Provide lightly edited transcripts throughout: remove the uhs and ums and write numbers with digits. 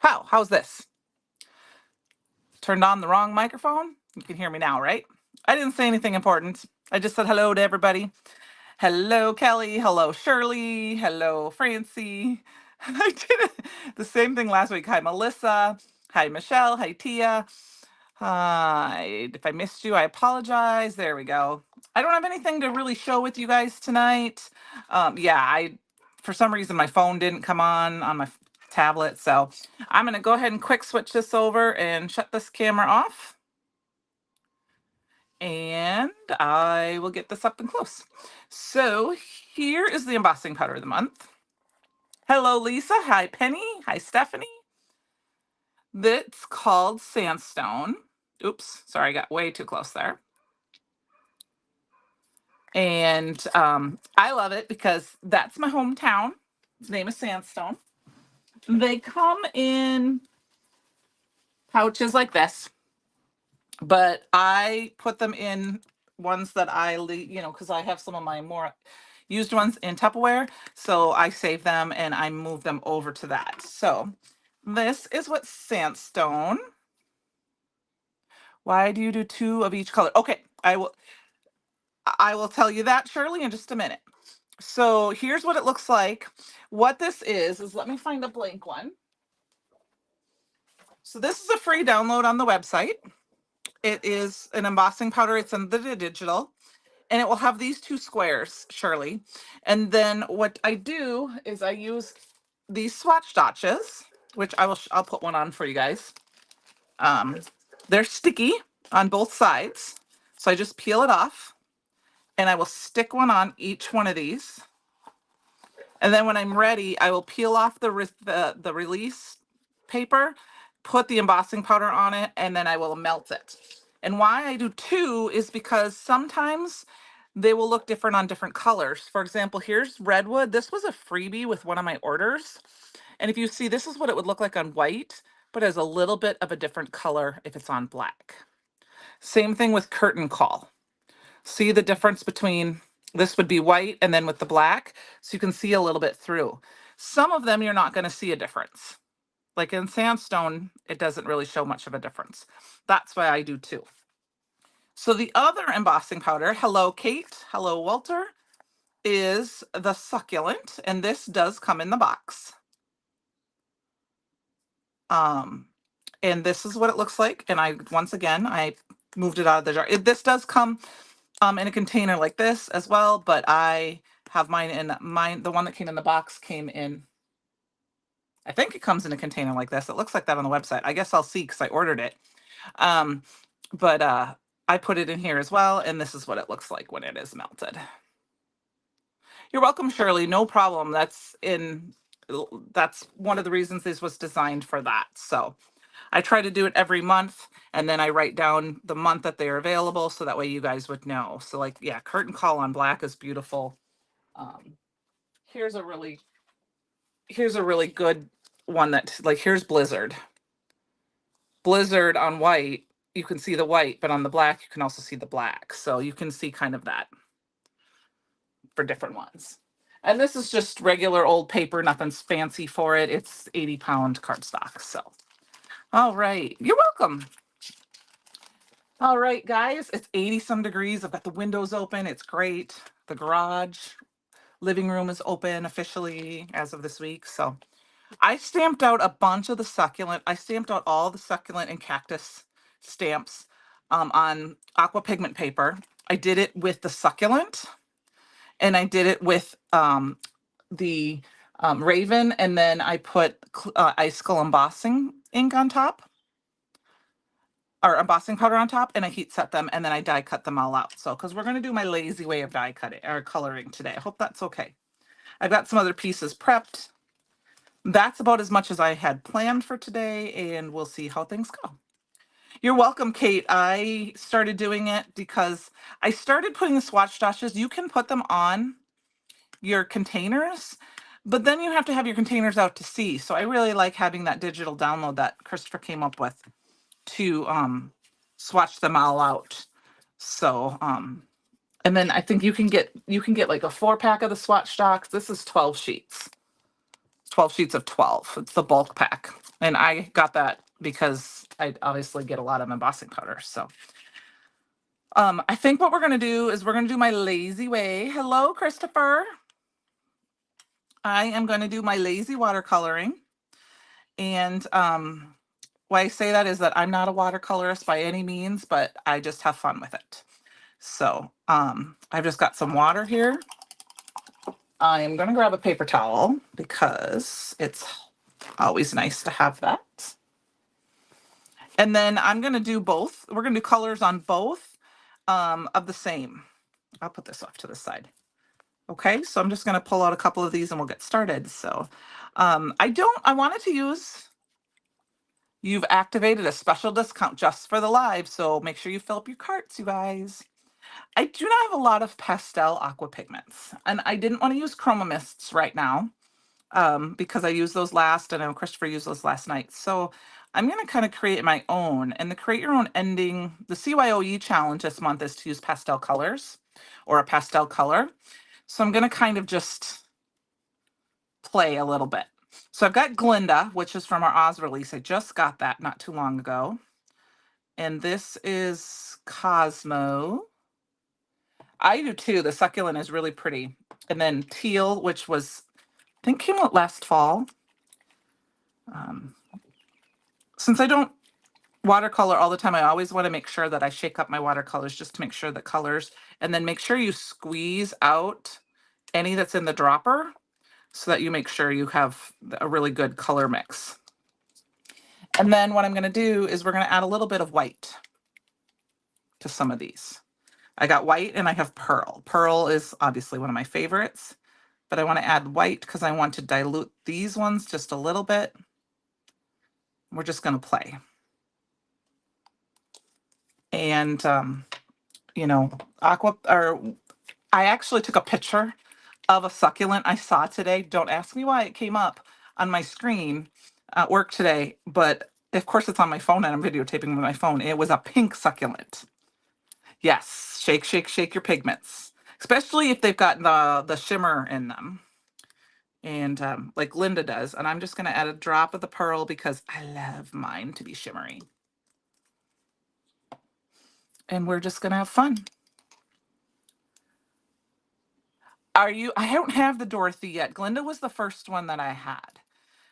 How's this? Turned on the wrong microphone? You can hear me now, right? I didn't say anything important. I just said hello to everybody. Hello, Kelly. Hello, Shirley. Hello, Francie. I did the same thing last week. Hi, Melissa. Hi, Michelle. Hi, Tia. Hi. If I missed you, I apologize. There we go. I don't have anything to really show with you guys tonight. For some reason, my phone didn't come on my tablet. So I'm going to go ahead and quick switch this over and shut this camera off. And I will get this up and close. So here is the embossing powder of the month. Hello, Lisa. Hi, Penny. Hi, Stephanie. That's called Sandstone. Oops, sorry, I got way too close there. And I love it because that's my hometown. Its name is Sandstone. They come in pouches like this, but I put them in ones that I leave, because I have some of my more used ones in Tupperware. So I save them and I move them over to that. So this is what Sandstone. Why do you do 2 of each color? Okay, I will tell you that, Shirley, in just a minute. So here's what it looks like. What this is let me find a blank one. So this is a free download on the website. It is an embossing powder. It's in the digital, and it will have these 2 squares, Shirley. And then what I do is I use these swatch dotches, which I'll put one on for you guys. They're sticky on both sides. So I just peel it off and I will stick one on each one of these. And then when I'm ready, I will peel off the release paper, put the embossing powder on it, and then I will melt it. And why I do 2 is because sometimes they will look different on different colors. For example, here's redwood. This was a freebie with one of my orders. And if you see, this is what it would look like on white, but has a little bit of a different color if it's on black. Same thing with curtain call. See the difference between this would be white and then with the black, so you can see a little bit through. Some of them you're not going to see a difference. Like in Sandstone, it doesn't really show much of a difference. That's why I do 2. So the other embossing powder, hello Kate, hello Walter, is the Succulent, and this does come in the box. And this is what it looks like. And I moved it out of the jar. This does come in a container like this as well, but I have the one that came in the box came in, I think it comes in a container like this. It looks like that on the website. I guess I'll see because I ordered it. But I put it in here as well, and this is what it looks like when it is melted. You're welcome, Shirley. No problem. That's one of the reasons this was designed for that. So I try to do it every month, and then I write down the month that they're available so that way you guys would know. So like, yeah, curtain call on black is beautiful. Here's a really good one that, like, here's Blizzard. Blizzard on white, you can see the white, but on the black, you can also see the black. So you can see kind of that for different ones. And this is just regular old paper, nothing's fancy for it. It's 80-pound cardstock. So, all right, you're welcome. All right, guys, it's 80 some degrees. I've got the windows open. It's great. The garage, living room is open officially as of this week. So I stamped out a bunch of the succulent. I stamped out all the succulent and cactus stamps on Aqua Pigment paper. I did it with the succulent, and I did it with the Raven, and then I put icicle embossing ink on top, or embossing powder on top, and I heat set them, and then I die cut them all out. So, because we're going to do my lazy way of die cutting or coloring today. I hope that's okay. I've got some other pieces prepped. That's about as much as I had planned for today, and we'll see how things go. You're welcome, Kate. I started doing it because I started putting the swatch dotches. You can put them on your containers, but then you have to have your containers out to see. So I really like having that digital download that Christopher came up with to swatch them all out. So and then I think you can get like a 4-pack of the swatch docs. This is 12 sheets. 12 sheets of 12. It's the bulk pack. And I got that because I obviously get a lot of embossing powder. So I think what we're going to do is we're going to do my lazy way. Hello, Christopher. I am going to do my lazy watercoloring. And why I say that is that I'm not a watercolorist by any means, but I just have fun with it. So I've just got some water here. I am going to grab a paper towel because it's always nice to have that. And then I'm going to do both. We're going to do colors on both of the same. I'll put this off to the side. Okay, so I'm just going to pull out a couple of these and we'll get started. So I wanted to use, you've activated a special discount just for the live. So make sure you fill up your carts, you guys. I do not have a lot of pastel aqua pigments, and I didn't want to use chroma mists right now because I used those last, and I know Christopher used those last night. So I'm going to kind of create my own, and the create your own ending, the CYOE challenge this month is to use pastel colors or a pastel color. So I'm going to kind of just play a little bit. So I've got Glinda, which is from our Oz release. I just got that not too long ago. And this is Cosmo. I do too. The succulent is really pretty. And then teal, which was, I think came out last fall. Since I don't watercolor all the time, I always want to make sure that I shake up my watercolors just to make sure the colors, and then make sure you squeeze out any that's in the dropper so that you make sure you have a really good color mix. And then what I'm going to do is we're going to add a little bit of white to some of these. I got white and I have pearl. Pearl is obviously one of my favorites, but I want to add white because I want to dilute these ones just a little bit. We're just going to play. And, you know, I actually took a picture of a succulent I saw today. Don't ask me why it came up on my screen at work today, but of course it's on my phone and I'm videotaping with my phone. It was a pink succulent. Yes, shake, shake, shake your pigments, especially if they've got the shimmer in them. And like Linda does. And I'm just going to add a drop of the pearl because I love mine to be shimmery. And we're just going to have fun. I don't have the Dorothy yet. Glinda was the first one that I had.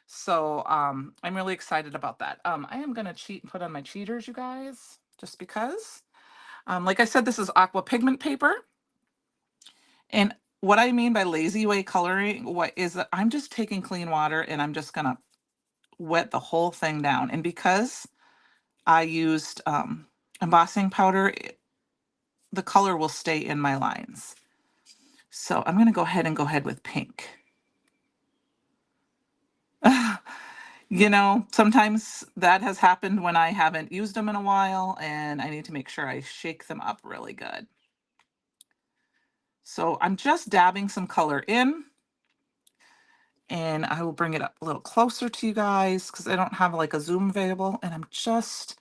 So I'm really excited about that. I am going to cheat and put on my cheaters, you guys, just because. Like I said, this is aqua pigment paper. And what I mean by lazy way coloring, what is that I'm just taking clean water and I'm just going to wet the whole thing down. And because I used embossing powder, the color will stay in my lines. So I'm going to go ahead with pink. You know, sometimes that has happened when I haven't used them in a while and I need to make sure I shake them up really good. So I'm just dabbing some color in, and I will bring it up a little closer to you guys because I don't have like a zoom available. And I'm just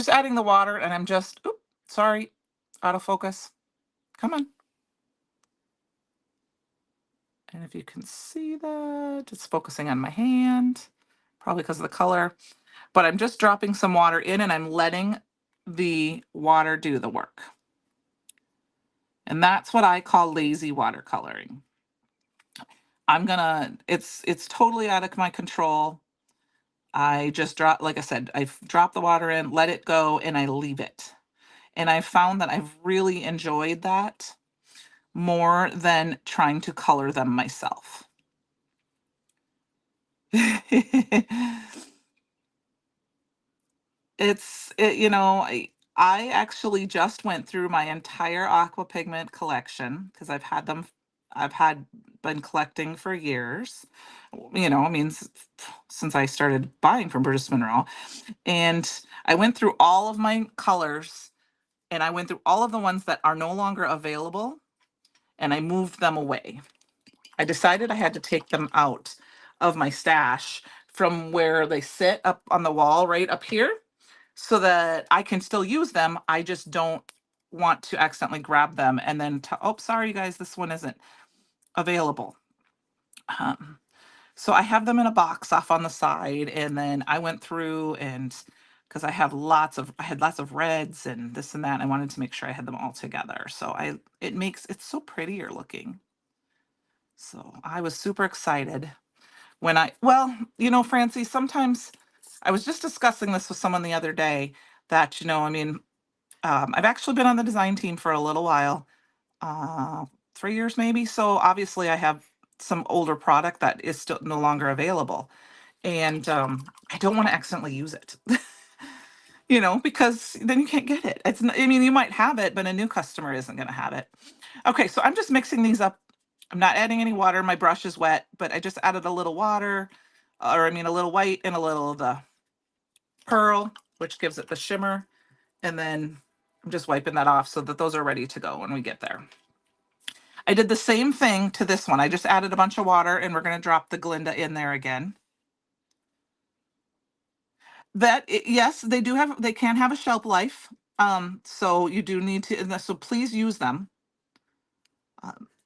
adding the water and I'm just, oops, sorry, autofocus. Come on. And if you can see that, it's focusing on my hand, probably because of the color. But I'm just dropping some water in and I'm letting the water do the work. And that's what I call lazy watercoloring. It's totally out of my control. I just like I said, I drop the water in, let it go, and I leave it. And I found that I've really enjoyed that more than trying to color them myself. You know, I actually just went through my entire aqua pigment collection because been collecting for years. You know, I mean, since I started buying from British Monroe. And I went through all of my colors and I went through all of the ones that are no longer available and I moved them away. I decided I had to take them out of my stash from where they sit up on the wall right up here so that I can still use them. I just don't want to accidentally grab them and then, oh, sorry, you guys, this one isn't available. So I have them in a box off on the side, and then I went through and because I had lots of reds and this and that, and I wanted to make sure I had them all together. So it's so prettier looking. So I was super excited well, Francie, sometimes I was just discussing this with someone the other day that, I mean, I've actually been on the design team for a little while, uh, 3 years maybe. So obviously I have some older product that is still no longer available. And I don't want to accidentally use it, because then you can't get it. I mean, you might have it, but a new customer isn't going to have it. Okay, so I'm just mixing these up. I'm not adding any water. My brush is wet, but I just added a little water, or I mean, a little white and a little of the pearl, which gives it the shimmer. And then I'm just wiping that off so that those are ready to go when we get there. I did the same thing to this one. I just added a bunch of water, and we're going to drop the Glinda in there again. Yes, they can have a shelf life. So you do need to, so please use them.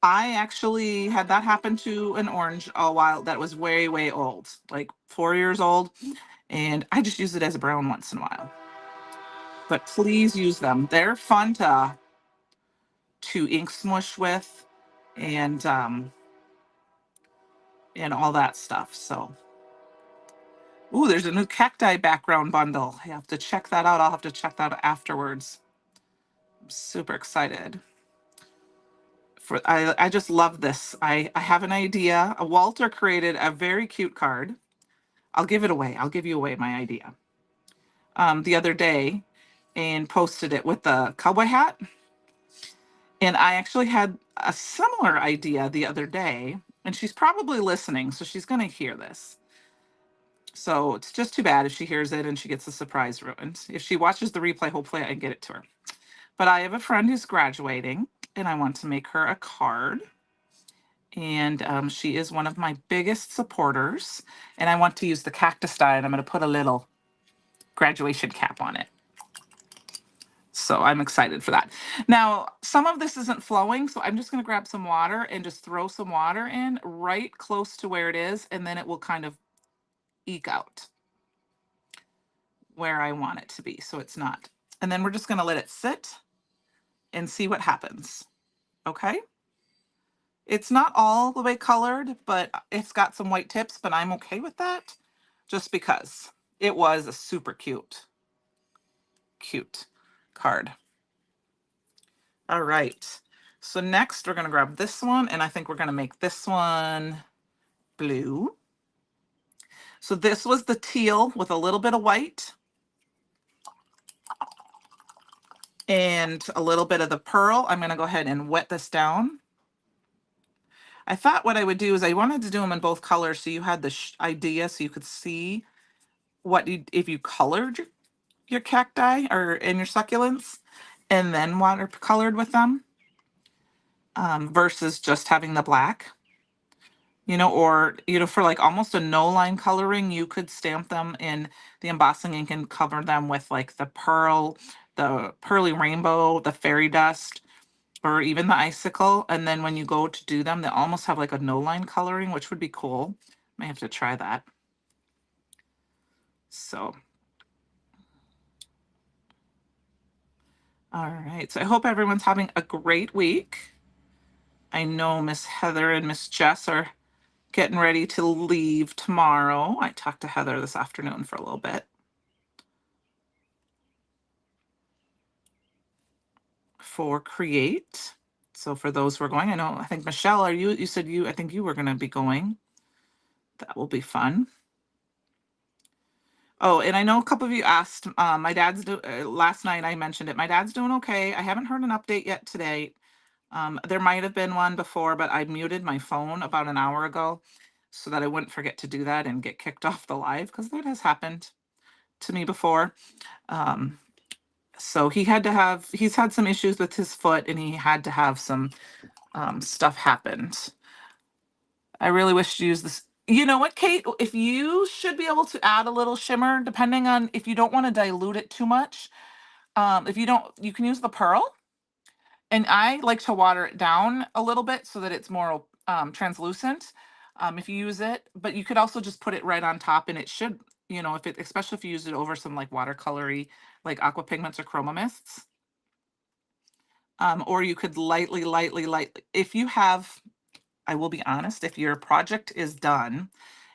I actually had that happen to an orange a while that was way, way old, like 4 years old. And I just use it as a brown once in a while. But please use them. They're fun to ink smush with and all that stuff. So, ooh, there's a new cacti background bundle. I have to check that out. I'll have to check that out afterwards. I'm super excited. I just love this. I have an idea. Walter created a very cute card. I'll give it away. I'll give you away my idea. The other day and posted it with the cowboy hat. And I actually had a similar idea the other day, and she's probably listening, so she's going to hear this. So it's just too bad if she hears it and she gets the surprise ruined. If she watches the replay, hopefully I can get it to her. But I have a friend who's graduating, and I want to make her a card. And she is one of my biggest supporters. And I want to use the cactus die, and I'm going to put a little graduation cap on it. So I'm excited for that. Now, some of this isn't flowing, so I'm just going to grab some water and just throw some water in right close to where it is, and then it will kind of eke out where I want it to be, so it's not. And then we're just going to let it sit and see what happens. Okay? It's not all the way colored, but it's got some white tips, but I'm okay with that just because it was a super cute card. All right. So next we're going to grab this one, and I think we're going to make this one blue. So this was the teal with a little bit of white and a little bit of the pearl. I'm going to go ahead and wet this down. I thought what I would do is I wanted to do them in both colors so you had the idea so you could see if you colored your cacti or in your succulents and then watercolored with them versus just having the black. Or, for like almost a no line coloring, you could stamp them in the embossing ink and cover them with like the pearly rainbow, the fairy dust, or even the icicle. And then when you go to do them, they almost have like a no line coloring, which would be cool. May have to try that. So, all right. So I hope everyone's having a great week. I know Miss Heather and Miss Jess are getting ready to leave tomorrow. I talked to Heather this afternoon for a little bit. For Create. So for those who are going, I think Michelle, you said I think you were going to be going. That will be fun. Oh, and I know a couple of you asked, my dad's last night I mentioned it. My dad's doing okay. I haven't heard an update yet today. There might have been one before, but I muted my phone about an hour ago so that I wouldn't forget to do that and get kicked off the live, because that has happened to me before. So he's had some issues with his foot, and he had to have some stuff happened. I really wish to use this. You know what, Kate? If you should be able to add a little shimmer, depending on if you don't want to dilute it too much. If you don't, you can use the pearl. And I like to water it down a little bit so that it's more translucent. if you use it, but you could also just put it right on top and it should, if it, especially if you use it over some like watercolory, like Aqua Pigments or Chroma Mists. Or you could lightly, if you have, I will be honest, if your project is done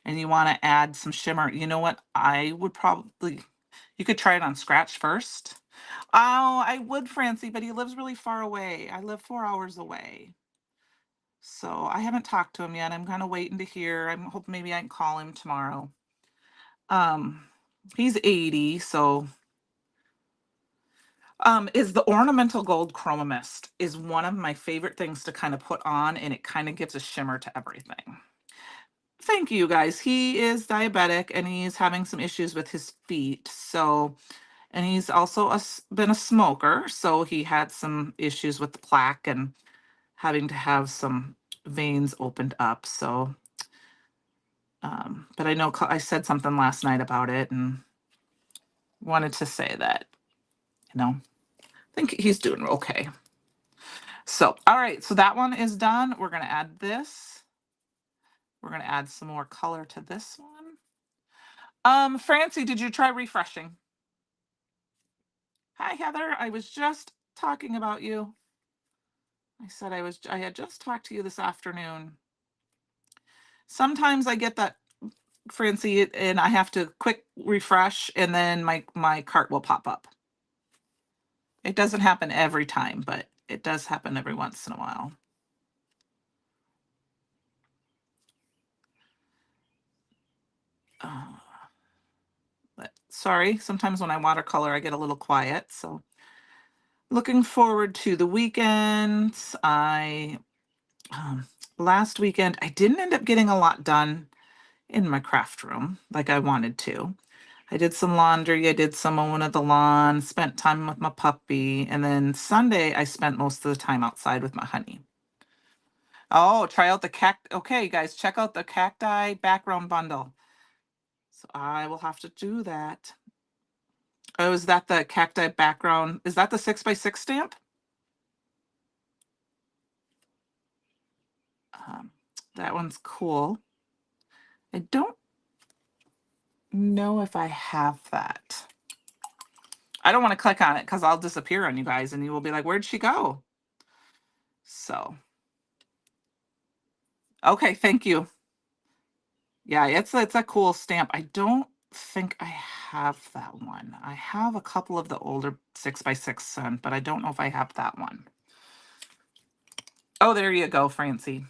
and you want to add some shimmer, you know what? I would probably, you could try it on scratch first. Oh, I would, Francie, but he lives really far away. I live 4 hours away. So I haven't talked to him yet. I'm kind of waiting to hear. I'm hoping maybe I can call him tomorrow. He's 80, so is the ornamental gold chroma mist is one of my favorite things to kind of put on, and it kind of gives a shimmer to everything. Thank you, guys. He is diabetic and he's having some issues with his feet. So, and he's also been a smoker, so he had some issues with the plaque and having to have some veins opened up. So, but I know I said something last night about it and wanted to say that, I think he's doing okay. So, all right, so that one is done. We're going to add this. We're going to add some more color to this one. Francie, did you try refreshing? Hi, Heather. I was just talking about you. I said I had just talked to you this afternoon. Sometimes I get that, Francie, and I have to quick refresh and then my cart will pop up. It doesn't happen every time, but it does happen every once in a while. But sorry, sometimes when I watercolor, I get a little quiet. So looking forward to the weekends. Last weekend, I didn't end up getting a lot done in my craft room like I wanted to. I did some laundry, I did some mowing of the lawn, spent time with my puppy, and then Sunday I spent most of the time outside with my honey. Oh, try out the okay, guys, check out the cacti background bundle. So I will have to do that. Oh, is that the cacti background? Is that the 6x6 stamp? That one's cool. I don't know if I have that. I don't want to click on it because I'll disappear on you guys and you will be like, where'd she go? So, okay, thank you. Yeah, it's a cool stamp. I don't think I have that one. I have a couple of the older 6x6, but I don't know if I have that one. Oh, there you go, Francie.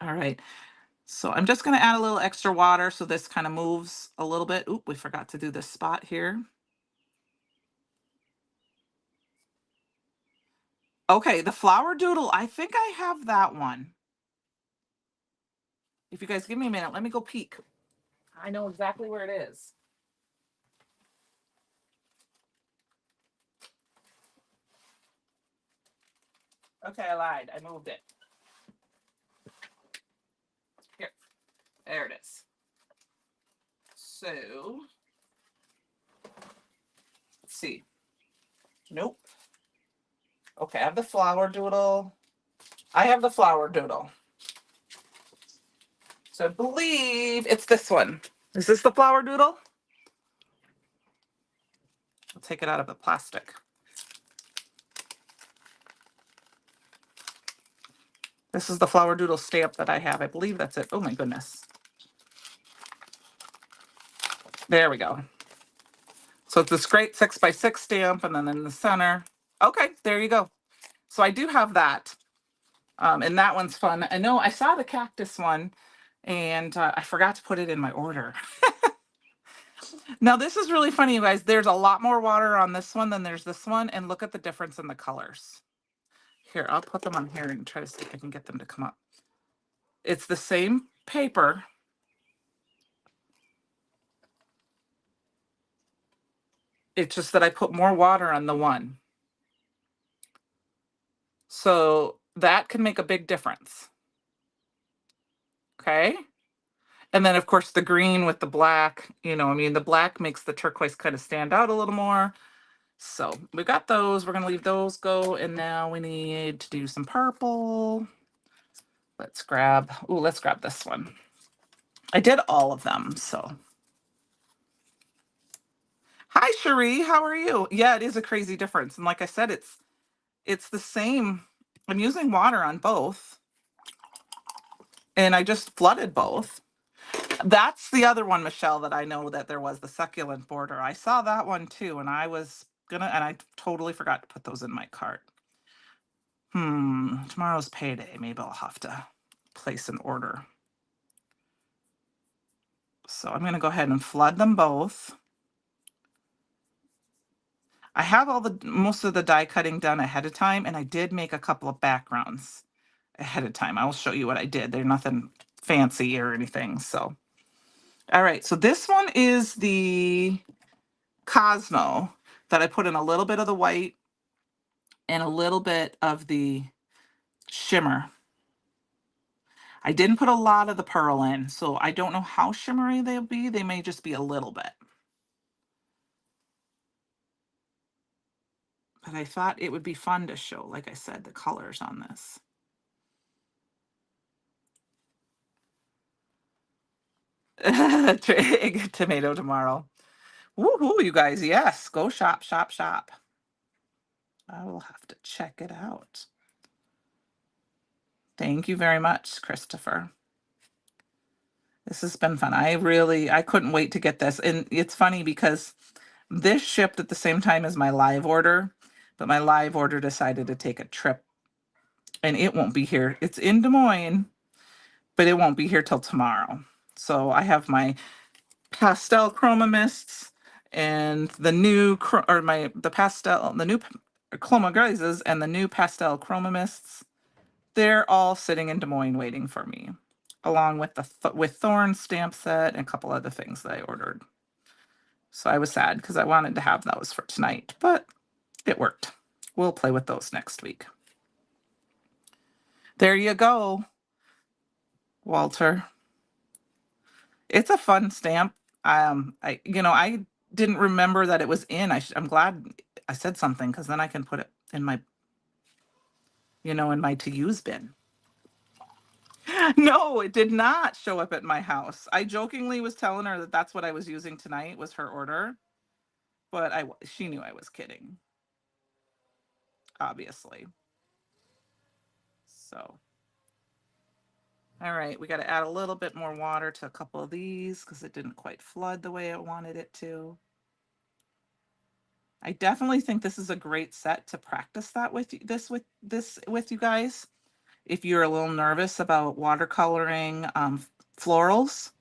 All right. So I'm just going to add a little extra water so this kind of moves a little bit. Oop, we forgot to do this spot here. Okay, the flower doodle, I think I have that one. If you guys give me a minute, let me go peek. I know exactly where it is. Okay, I lied. I moved it. Here. There it is. So, let's see. Nope. Okay, I have the flower doodle. I have the flower doodle. So I believe it's this one. Is this the flower doodle? I'll take it out of the plastic. This is the flower doodle stamp that I have. I believe that's it. Oh my goodness. There we go. So it's this great 6x6 stamp, and then in the center. Okay, there you go. So I do have that. And that one's fun. I know I saw the cactus one, and I forgot to put it in my order. Now, this is really funny, you guys. There's a lot more water on this one than there's this one, and look at the difference in the colors. Here, I'll put them on here and try to see if I can get them to come up. It's the same paper. It's just that I put more water on the one. So that can make a big difference. Okay. And then, of course, the green with the black, the black makes the turquoise kind of stand out a little more. So we got those. We're going to leave those go. And now we need to do some purple. let's grab this one. I did all of them, so. Hi, Cherie, how are you? Yeah, it is a crazy difference. And like I said, it's the same. I'm using water on both, and I just flooded both. That's the other one, Michelle, that I know that there was the succulent border. I saw that one too, and I totally forgot to put those in my cart. Tomorrow's payday. Maybe I'll have to place an order. So I'm gonna go ahead and flood them both. I have most of the die cutting done ahead of time, and I did make a couple of backgrounds ahead of time. I will show you what I did. They're nothing fancy or anything. So, all right. So this one is the Cosmo that I put in a little bit of the white and a little bit of the shimmer. I didn't put a lot of the pearl in, so I don't know how shimmery they'll be. They may just be a little bit. But I thought it would be fun to show, like I said, the colors on this. Tomato tomorrow. Woohoo, you guys. Yes, go shop, shop, shop. I will have to check it out. Thank you very much, Christopher. This has been fun. I couldn't wait to get this. And it's funny because this shipped at the same time as my live order, but my live order decided to take a trip and it won't be here. It's in Des Moines, but it won't be here till tomorrow. So I have my pastel chroma mists and the new the new chroma glazes and the new pastel chroma mists. They're all sitting in Des Moines waiting for me, along with with Thorn stamp set and a couple other things that I ordered. So I was sad because I wanted to have those for tonight, but it worked. We'll play with those next week. There you go, Walter. It's a fun stamp. I didn't remember that it was in. I'm glad I said something because then I can put it in my, in my to use bin. No, it did not show up at my house. I jokingly was telling her that that's what I was using tonight was her order, but she knew I was kidding, obviously. So, all right, we got to add a little bit more water to a couple of these because it didn't quite flood the way I wanted it to. I definitely think this is a great set to practice that with you guys. If you're a little nervous about watercoloring florals,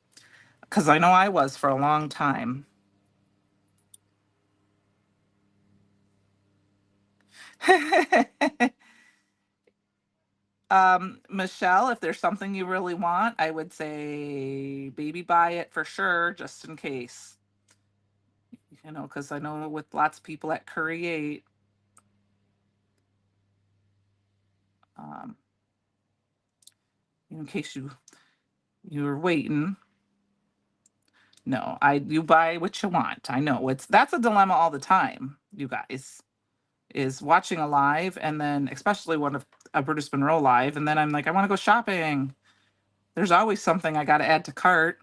because I know I was for a long time. Michelle, if there's something you really want, I would say baby buy it for sure, just in case. Because I know with lots of people at Create, um, in case you were waiting. No, you buy what you want. I know that's a dilemma all the time, you guys, is watching a live and then especially one of a Brutus Monroe live, and then I'm like, I want to go shopping. There's always something I got to add to cart.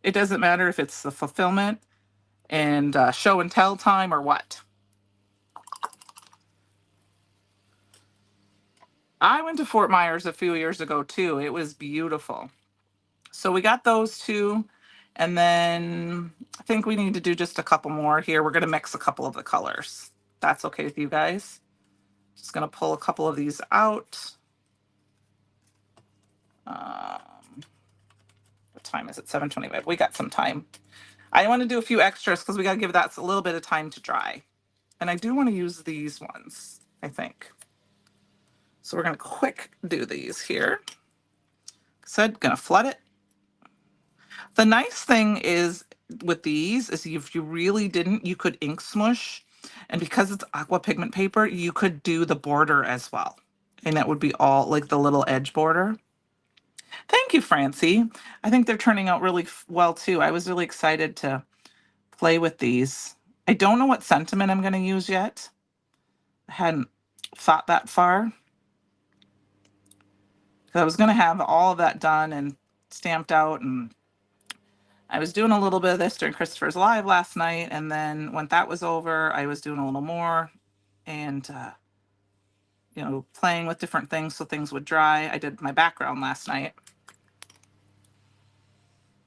It doesn't matter if it's the fulfillment and show and tell time or what. I went to Fort Myers a few years ago too. It was beautiful. So we got those two. And then I think we need to do just a couple more here. We're going to mix a couple of the colors. That's okay with you guys. Just going to pull a couple of these out. What time is it? 7:25. We got some time. I want to do a few extras because we got to give that a little bit of time to dry. And I do want to use these ones, I think. So we're going to quick do these here. Said, going to flood it. The nice thing is with these is if you really didn't, you could ink smush. And because it's aqua pigment paper, you could do the border as well. And that would be all like the little edge border. Thank you, Francie. I think they're turning out really well too. I was really excited to play with these. I don't know what sentiment I'm going to use yet. I hadn't thought that far. because I was going to have all of that done and stamped out, and I was doing a little bit of this during Christopher's Live last night, and then when that was over, I was doing a little more and, you know, playing with different things so things would dry. I did my background last night.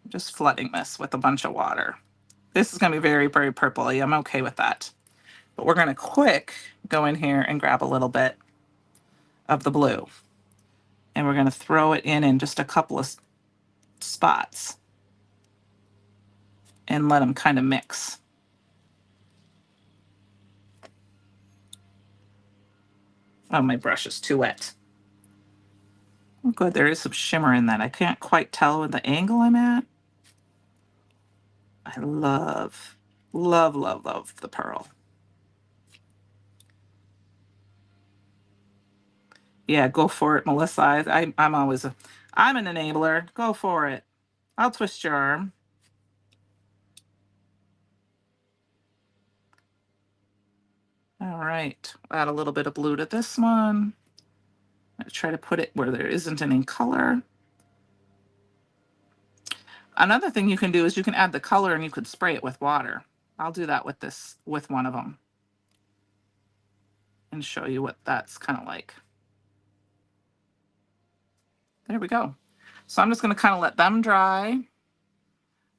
Just flooding this with a bunch of water. This is going to be very, very purpley. I'm okay with that. But we're going to quick go in here and grab a little bit of the blue. And we're going to throw it in just a couple of spots and let them kind of mix. Oh, my brush is too wet. Oh, good. There is some shimmer in that. I can't quite tell the angle I'm at. I love, love, love, love the pearl. Yeah, go for it, Melissa. I'm always I'm an enabler. Go for it. I'll twist your arm. All right, add a little bit of blue to this one. I try to put it where there isn't any color. Another thing you can do is you can add the color and you could spray it with water. I'll do that with one of them and show you what that's kind of like. There we go. So I'm just going to kind of let them dry.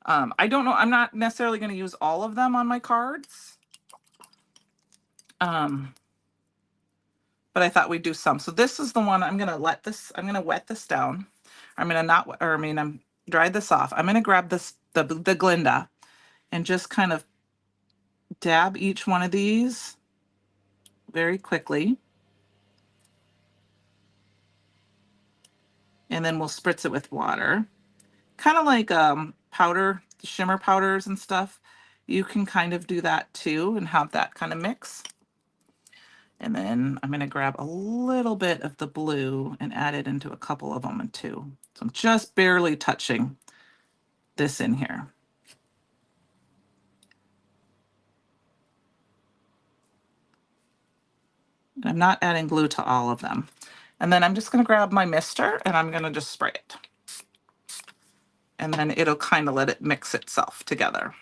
I don't know. I'm not necessarily going to use all of them on my cards. But I thought we'd do some. So this is the one I'm going to wet this down. I'm going to I'm dry this off. I'm going to grab the Glinda and just kind of dab each one of these very quickly. And then we'll spritz it with water. Kind of like powder, shimmer powders and stuff. You can kind of do that too and have that kind of mix. And then I'm going to grab a little bit of the blue and add it into a couple of them too. So I'm just barely touching this in here. I'm not adding glue to all of them. And then I'm just going to grab my mister and I'm going to just spray it. And then it'll kind of let it mix itself together.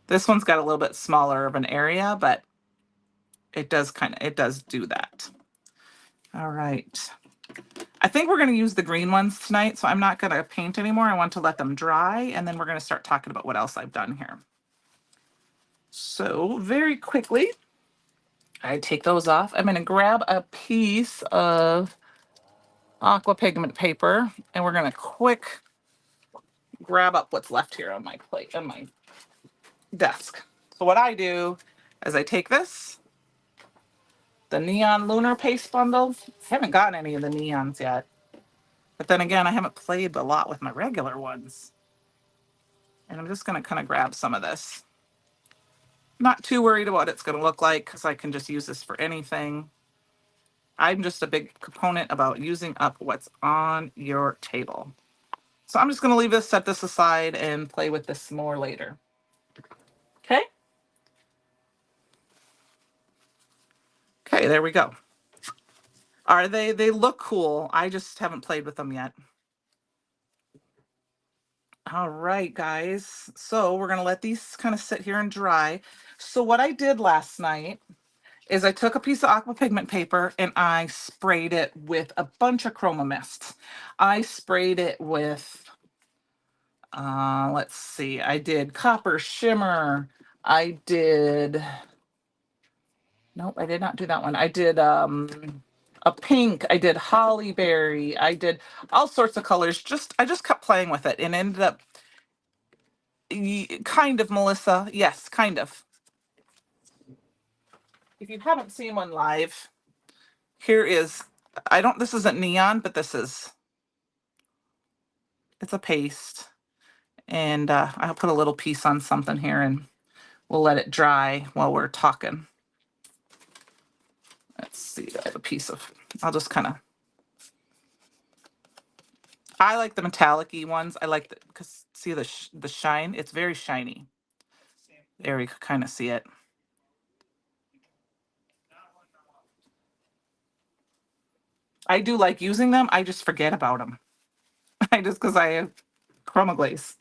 This one's got a little bit smaller of an area, but it does do that. All right. I think we're going to use the green ones tonight, so I'm not going to paint anymore. I want to let them dry, and then we're going to start talking about what else I've done here. So very quickly, I take those off. I'm going to grab a piece of Aqua Pigment paper, and we're going to quick grab up what's left here on my plate, on my desk. So what I do is I take this, the Neon Lunar Paste Bundle. I haven't gotten any of the neons yet. But then again, I haven't played a lot with my regular ones. And I'm just going to kind of grab some of this. Not too worried about what it's going to look like because I can just use this for anything. I'm just a big proponent about using up what's on your table. So I'm just going to set this aside and play with this more later. Okay. Okay, there we go. They look cool. I just haven't played with them yet. All right, guys. So we're going to let these kind of sit here and dry. So what I did last night is I took a piece of aqua pigment paper and I sprayed it with a bunch of chroma mists. I sprayed it with, let's see, I did copper shimmer. I did, nope, I did not do that one. I did a pink. I did holly berry. I did all sorts of colors. I just kept playing with it and ended up kind of, Melissa. Yes, kind of. If you haven't seen one live, here is, this isn't neon, but it's a paste. And I'll put a little piece on something here and we'll let it dry while we're talking. Let's see, I have a piece of, I'll just kind of, I like the metallic-y ones. I like because see the shine? It's very shiny. There you can kind of see it. I do like using them. I just forget about them. Because I have chroma glaze,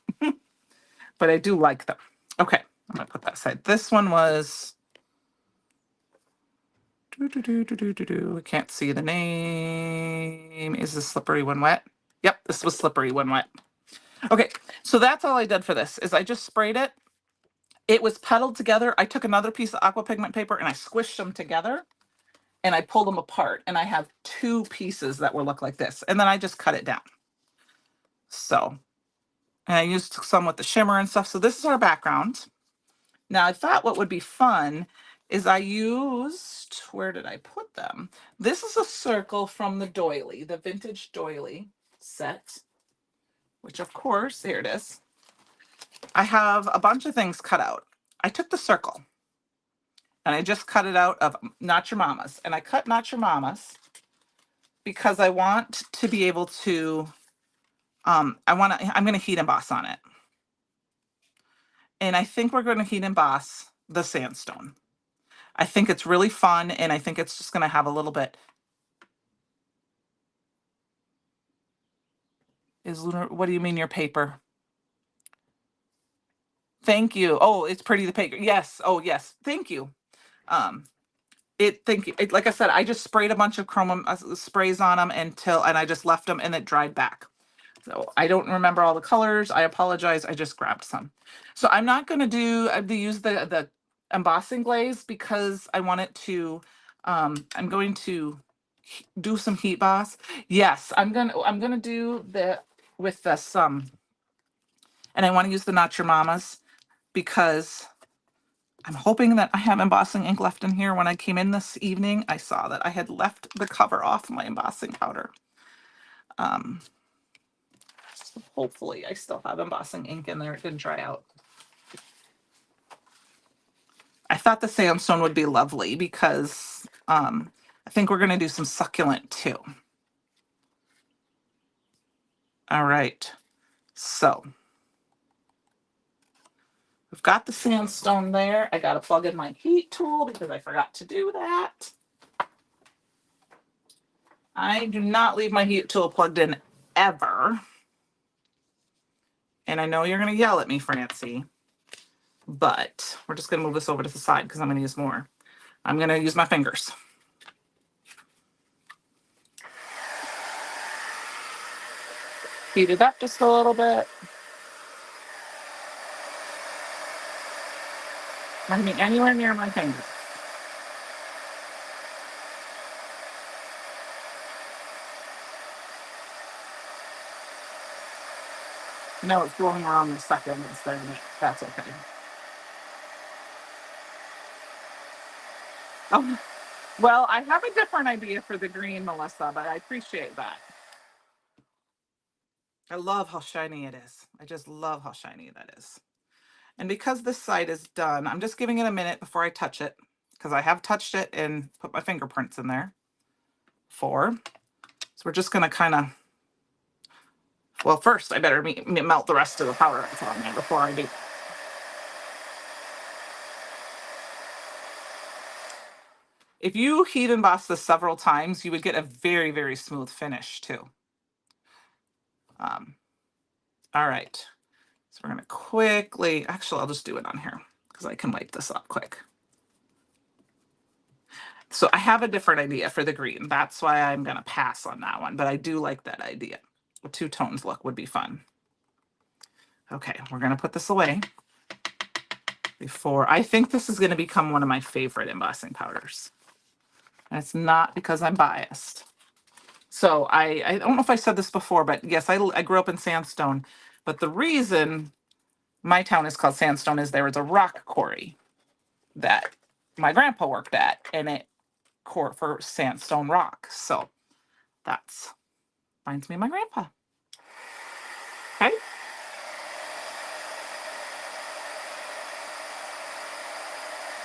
but I do like them. Okay, I'm gonna put that aside. This one was, I can't see the name. Is the slippery when wet? Yep, this was slippery when wet. Okay, so that's all I did for this, is I just sprayed it. It was petaled together. I took another piece of aqua pigment paper and I squished them together and I pulled them apart, and I have two pieces that will look like this. And then I just cut it down. So, and I used some with the shimmer and stuff. So this is our background. Now I thought what would be fun is I used, where did I put them? This is a circle from the doily, the vintage doily set, which of course, here it is. I have a bunch of things cut out. I took the circle and I just cut it out of Not Your Mama's. And I cut Not Your Mama's because I want to be able to, I'm going to heat emboss on it. And I think we're going to heat emboss the sandstone. I think it's really fun, and I think it's just going to have a little bit. Is Lunar, what do you mean your paper? Thank you. Oh, it's pretty, the paper. Yes. Oh, yes. Thank you. Thank you. Like I said, I just sprayed a bunch of chroma sprays on them and I just left them and it dried back. So I don't remember all the colors. I apologize. I just grabbed some. So I'm not going to use the embossing glaze because I want it to, I'm going to do some heat boss. Yes, I'm going to do the, with this, and I want to use the Not Your Mama's because I'm hoping that I have embossing ink left in here. When I came in this evening, I saw that I had left the cover off my embossing powder. So hopefully I still have embossing ink in there. It didn't dry out. I thought the sandstone would be lovely because I think we're going to do some succulent too. All right. So we've got the sandstone there. I got to plug in my heat tool because I forgot to do that. I do not leave my heat tool plugged in ever. And I know you're going to yell at me, Francie, but we're just going to move this over to the side because I'm going to use more. I'm going to use my fingers. Heat it up just a little bit. Not going to be anywhere near my fingers. No, it's rolling around the second instead of it. That's okay. Oh, well, I have a different idea for the green, Melissa, but I appreciate that. I love how shiny it is. I just love how shiny that is. And because this side is done, I'm just giving it a minute before I touch it because I have touched it and put my fingerprints in there. So we're just going to kind of, well, first I better melt the rest of the powder that's on there before I do. If you heat emboss this several times, you would get a very, very smooth finish too. All right. So we're going to quickly, actually, I'll just do it on here because I can wipe this up quick. So I have a different idea for the green. That's why I'm going to pass on that one, but I do like that idea. A two tones look would be fun. Okay, we're going to put this away before, I think this is going to become one of my favorite embossing powders. And it's not because I'm biased. So I don't know if I said this before, but yes, I grew up in Sandstone, but the reason my town is called Sandstone is there was a rock quarry that my grandpa worked at, and it for sandstone rock. So that's reminds me of my grandpa. Okay.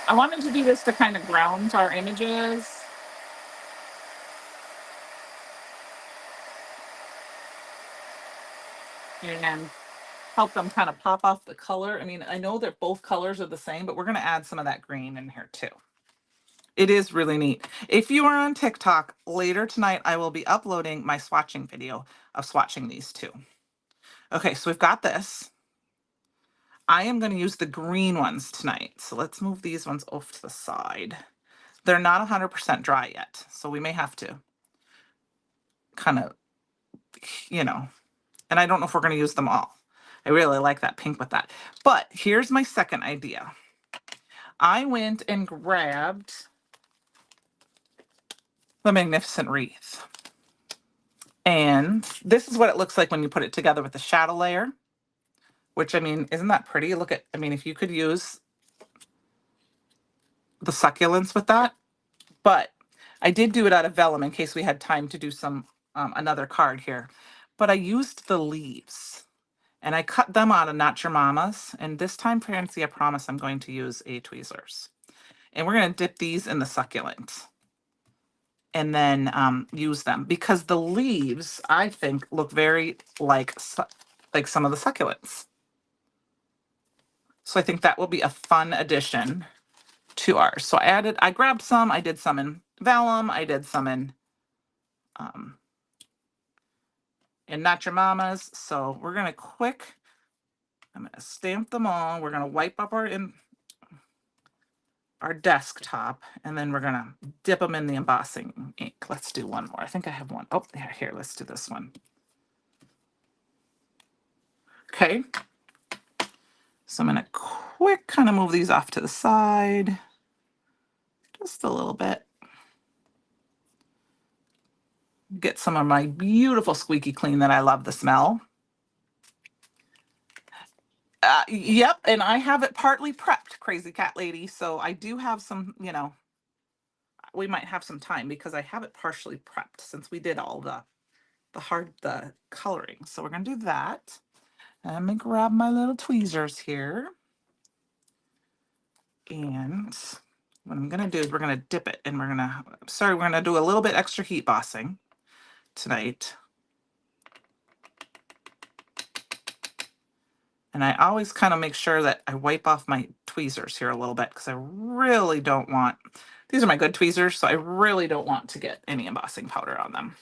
I wanted to do this to kind of ground our images. And help them kind of pop off the color. I mean, I know that both colors are the same, but we're going to add some of that green in here too. It is really neat. If you are on TikTok, later tonight, I will be uploading my swatching video of swatching these two. Okay, so we've got this. I am going to use the green ones tonight. So let's move these ones off to the side. They're not 100% dry yet, so we may have to kind of, you know, and I don't know if we're going to use them all. I really like that pink with that. But here's my second idea. I went and grabbed the Magnificent Wreath. And this is what it looks like when you put it together with the shadow layer, which, I mean, isn't that pretty? Look at, I mean, if you could use the succulents with that, but I did do it out of vellum in case we had time to do some, another card here, but I used the leaves and I cut them out of Not Your Mama's. And this time, Fancy, I promise I'm going to use a tweezers, and we're going to dip these in the succulent and then use them, because the leaves, I think, look very like some of the succulents. So I think that will be a fun addition to ours. So I grabbed some, I did some in vellum, I did some in Not Your Mama's. So we're gonna I'm gonna stamp them all. We're gonna wipe up our desktop, and then we're gonna dip them in the embossing ink. Let's do one more. I think I have one. Oh, here, let's do this one. Okay. So I'm gonna quick kind of move these off to the side, just a little bit. Get some of my beautiful squeaky clean that I love the smell. Yep, and I have it partly prepped, Crazy Cat Lady. So I do have some, you know, we might have some time because I have it partially prepped since we did all the coloring. So we're gonna do that. Let me grab my little tweezers here. And what I'm gonna do is we're gonna dip it, and we're gonna do a little bit extra heat bossing tonight. And I always kind of make sure that I wipe off my tweezers here a little bit, because I really don't want, these are my good tweezers, so I really don't want to get any embossing powder on them.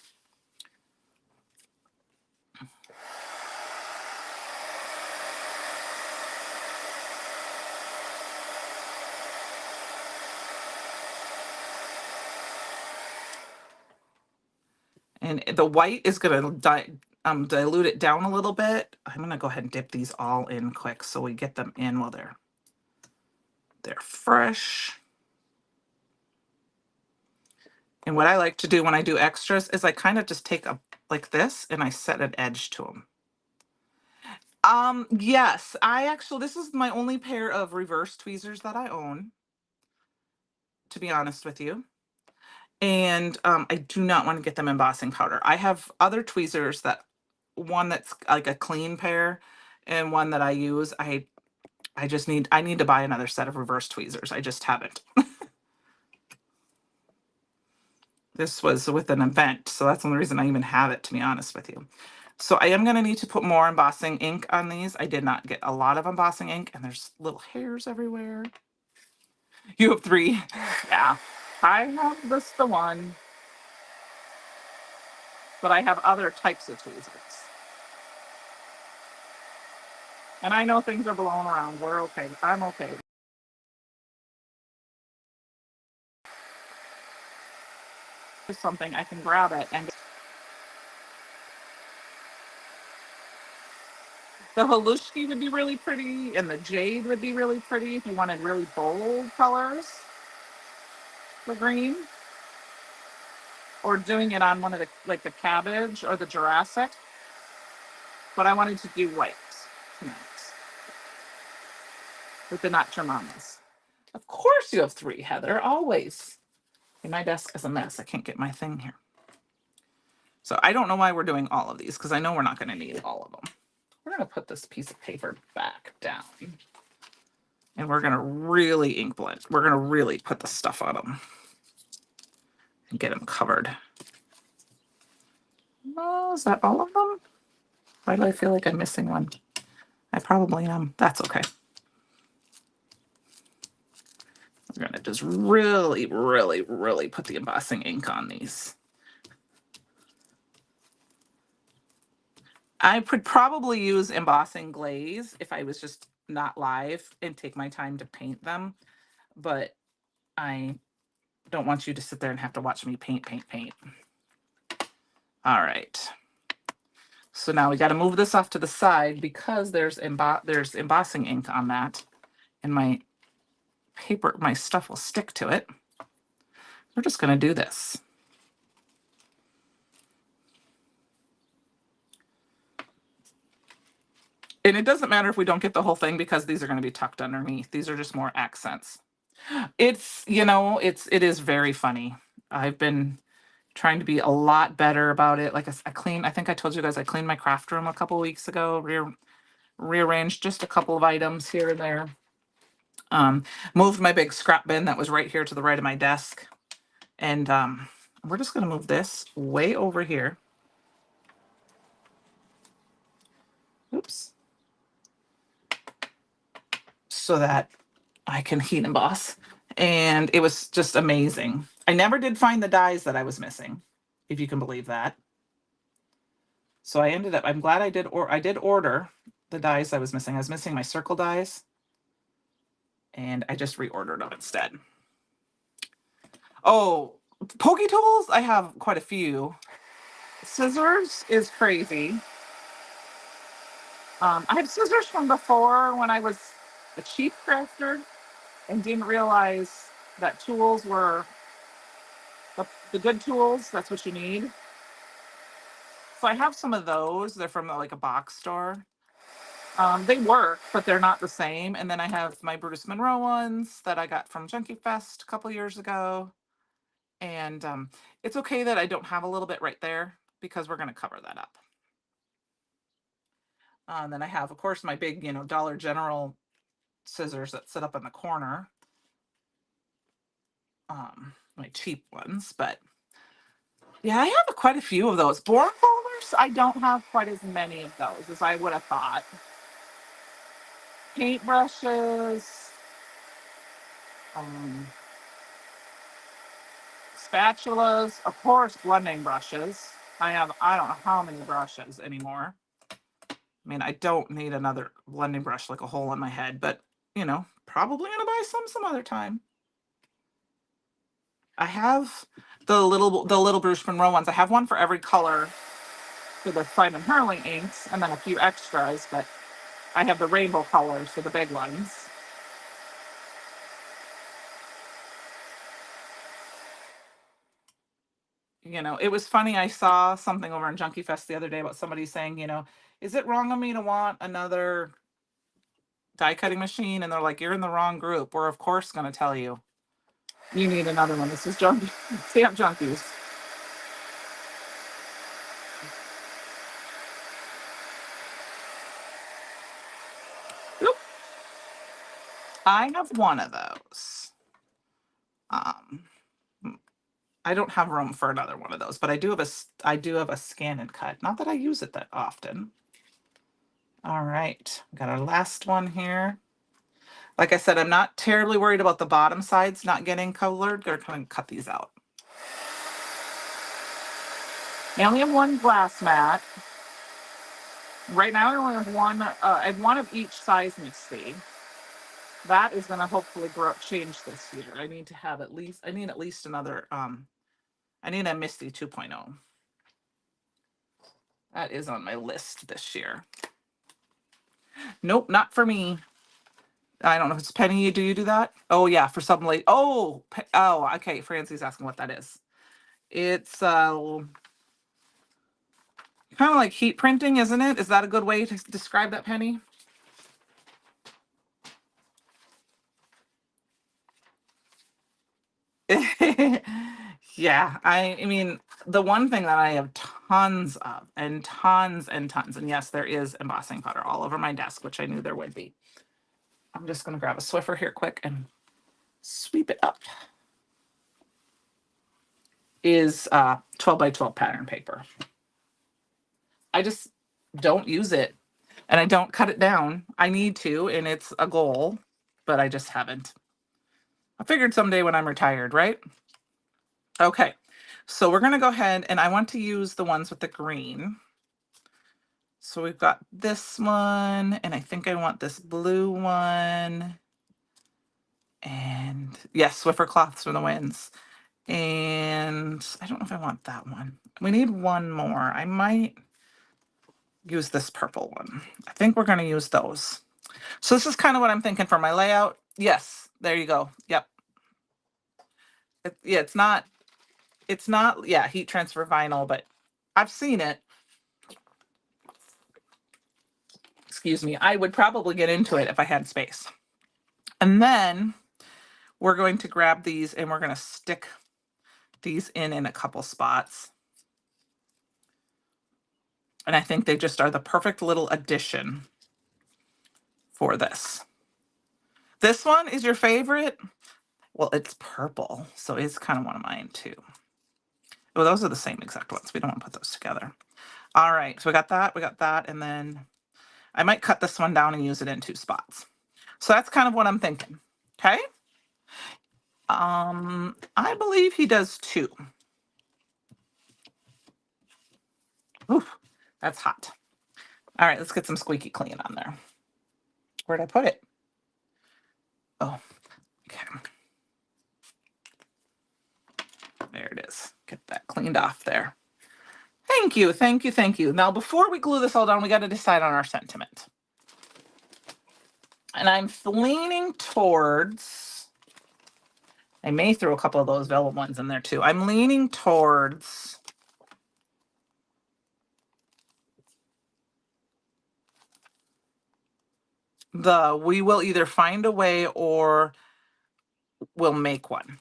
And the white is going to dilute it down a little bit. I'm going to go ahead and dip these all in quick so we get them in while they're fresh. And what I like to do when I do extras is I kind of just take like this, and I set an edge to them. Yes, this is my only pair of reverse tweezers that I own, to be honest with you. And I do not want to get them embossing powder. I have other tweezers, one that's like a clean pair and one that I use. I need to buy another set of reverse tweezers. I just haven't. This was with an event, so that's the only reason I even have it, to be honest with you. So I am going to need to put more embossing ink on these. I did not get a lot of embossing ink, and there's little hairs everywhere. You have 3. Yeah. I have the one, but I have other types of tweezers. And I know things are blowing around. We're okay. I'm okay. There's something, I can grab it. And the Halushki would be really pretty, and the jade would be really pretty if you wanted really bold colors for green. Or doing it on one of the cabbage or the Jurassic. But I wanted to do white tonight with the Not Your Mama's. Of course you have 3, Heather, always. Okay, my desk is a mess. I can't get my thing here. So I don't know why we're doing all of these, because I know we're not going to need all of them. We're going to put this piece of paper back down. And we're going to really ink blend. We're going to really put the stuff on them and get them covered. Oh, is that all of them? Why do I feel like I'm missing one? I probably am. That's okay. We're gonna just really, really, really put the embossing ink on these. I would probably use embossing glaze if I was just not live and take my time to paint them, but I don't want you to sit there and have to watch me paint. All right. So now we got to move this off to the side because there's embossing ink on that, and my paper, my stuff will stick to it. We're just going to do this. And it doesn't matter if we don't get the whole thing because these are going to be tucked underneath. These are just more accents. It's, you know, it is very funny. I've been trying to be a lot better about it. Like I think I told you guys I cleaned my craft room a couple weeks ago, rearranged just a couple of items here and there. Moved my big scrap bin that was right here to the right of my desk. And we're just going to move this way over here. Oops. So that I can heat emboss. And it was just amazing. I never did find the dies that I was missing, if you can believe that. So I ended up, I'm glad I did order the dies I was missing. I was missing my circle dies, and I just reordered them instead. Oh, pokey tools, I have quite a few. Scissors is crazy. I have scissors from before when I was a cheap crafter and didn't realize that tools were the good tools. That's what you need. So I have some of those. They're from like a box store. They work, but they're not the same. And then I have my Bruce Monroe ones that I got from Junkie Fest a couple years ago. And it's okay that I don't have a little bit right there because we're going to cover that up. Then I have, of course, my big, Dollar General scissors that sit up in the corner. My cheap ones, but yeah, I have quite a few of those. Board folders, I don't have quite as many of those as I would have thought. Paint brushes, spatulas, of course, blending brushes. I don't know how many brushes anymore. I mean, I don't need another blending brush like a hole in my head, but probably gonna buy some other time. I have the little Bruce Monroe ones. I have one for every color for the fine and hurling inks, and then a few extras, but I have the rainbow colors for the big ones. It was funny. I saw something over in Junkie Fest the other day about somebody saying, is it wrong of me to want another die cutting machine? And they're like, you're in the wrong group. We're of course going to tell you you need another one. This is Stamp Junkies. Oop. I have one of those. I don't have room for another one of those, but I do have a scan and cut. Not that I use it that often. All right, got our last one here. Like I said, I'm not terribly worried about the bottom sides not getting colored. Gonna come and cut these out. I only have one glass mat. Right now I only have one. I have one of each size misty. That is going to hopefully change this year. I need at least another. I need a Misty 2.0. That is on my list this year. Nope, not for me. I don't know if it's Penny. Do you do that? Oh yeah, for some late. Oh, okay. Francie's asking what that is. It's kind of like heat printing, isn't it? Is that a good way to describe that, Penny? Yeah, I mean, the one thing that I have tons of, and tons and tons, and yes, there is embossing powder all over my desk, which I knew there would be. I'm just going to grab a Swiffer here quick and sweep it up. Is 12 by 12 pattern paper. I just don't use it, and I don't cut it down. I need to, and it's a goal, but I just haven't. I figured someday when I'm retired, right? Okay, so we're gonna go ahead and I want to use the ones with the green. So we've got this one, and I think I want this blue one. And yes, Swiffer cloths for the wins. And I don't know if I want that one. We need one more. I might use this purple one. I think we're going to use those. So this is kind of what I'm thinking for my layout. Yes, there you go. Yep. Yeah, it's not, yeah, heat transfer vinyl, but I've seen it. Excuse me. I would probably get into it if I had space. And then we're going to grab these and we're going to stick these in a couple spots. And I think they just are the perfect little addition for this. This one is your favorite? Well, it's purple, so it's kind of one of mine too. Oh, those are the same exact ones. We don't want to put those together. All right, so we got that, and then I might cut this one down and use it in 2 spots. So that's kind of what I'm thinking. Okay. I believe he does 2. Oof, that's hot. All right, let's get some squeaky clean on there. Where'd I put it? Oh, okay. There it is. Get that cleaned off there. Thank you, thank you, thank you. Now, before we glue this all down, we got to decide on our sentiment. And I'm leaning towards, I may throw a couple of those velvet ones in there too. I'm leaning towards we will either find a way or we'll make one.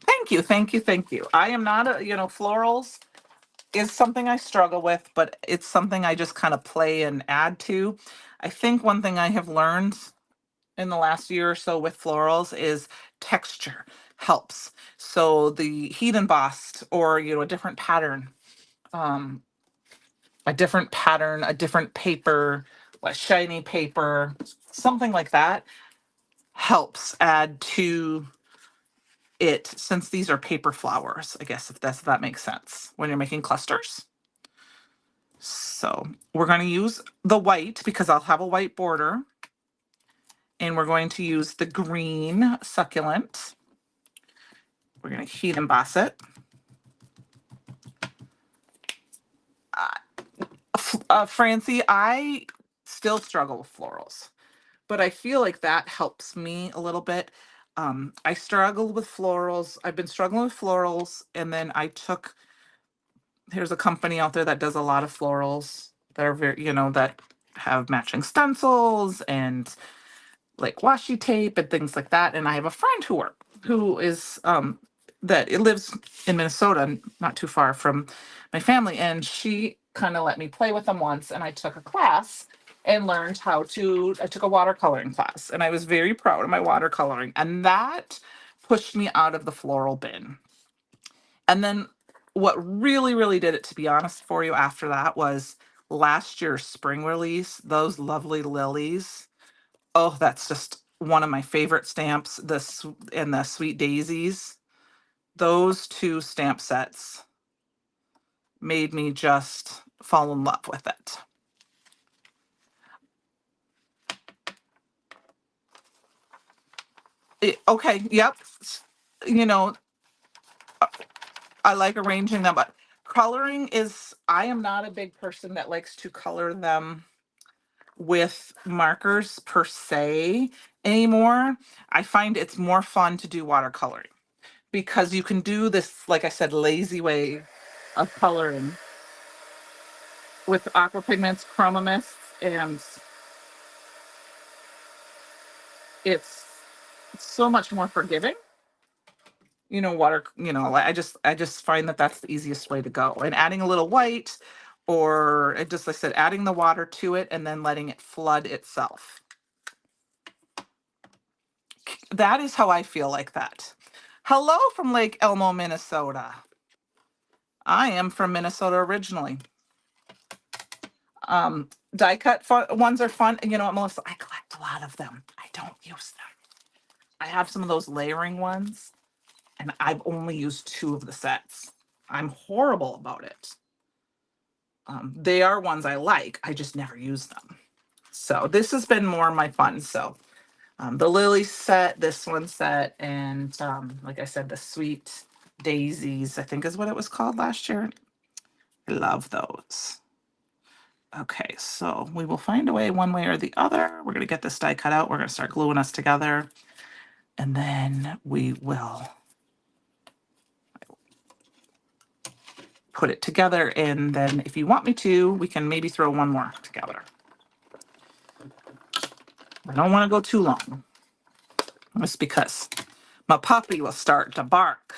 Thank you, thank you, thank you. I am not florals is something I struggle with, but it's something I just kind of play and add to. I think one thing I have learned in the last year or so with florals is texture helps. So the heat embossed or a different pattern, a different paper, a shiny paper, something like that helps add to it, since these are paper flowers, I guess, if that makes sense when you're making clusters. So we're going to use the white because I'll have a white border. And we're going to use the green succulent. We're going to heat emboss it. Francie, I still struggle with florals, but I feel like that helps me a little bit. I struggled with florals. I've been struggling with florals, and then here's a company out there that does a lot of florals that are very, that have matching stencils and like washi tape and things like that. And I have a friend who is that it lives in Minnesota, not too far from my family, and she kind of let me play with them once, and I took a class and learned I took a watercoloring class, and I was very proud of my watercoloring, and that pushed me out of the floral bin. And then what really, really did it, to be honest for you, after that was last year's spring release, those lovely lilies. Oh, that's just one of my favorite stamps. And the Sweet Daisies. Those 2 stamp sets made me just fall in love with it. Okay, yep. I like arranging them, but coloring I am not a big person that likes to color them with markers per se anymore. I find it's more fun to do watercoloring because you can do this, like I said, lazy way of coloring with Aqua Pigments Chroma Mists, and it's so much more forgiving. Water, I just find that that's the easiest way to go. And adding a little white, or just like I said, adding the water to it and then letting it flood itself. That is how I feel like that. Hello from Lake Elmo, Minnesota. I am from Minnesota originally. Die cut ones are fun. You know what, Melissa? I collect a lot of them. I don't use them. I have some of those layering ones, and I've only used 2 of the sets. I'm horrible about it. They are ones I like. I just never use them. So this has been more my fun. So the lily set, this one set, and like I said, the sweet daisies, I think is what it was called last year. I love those. Okay, so we will find a way one way or the other. We're going to get this die cut out. We're going to start gluing us together. And then we will put it together. And then if you want me to, we can maybe throw one more together. I don't want to go too long. Just because my puppy will start to bark.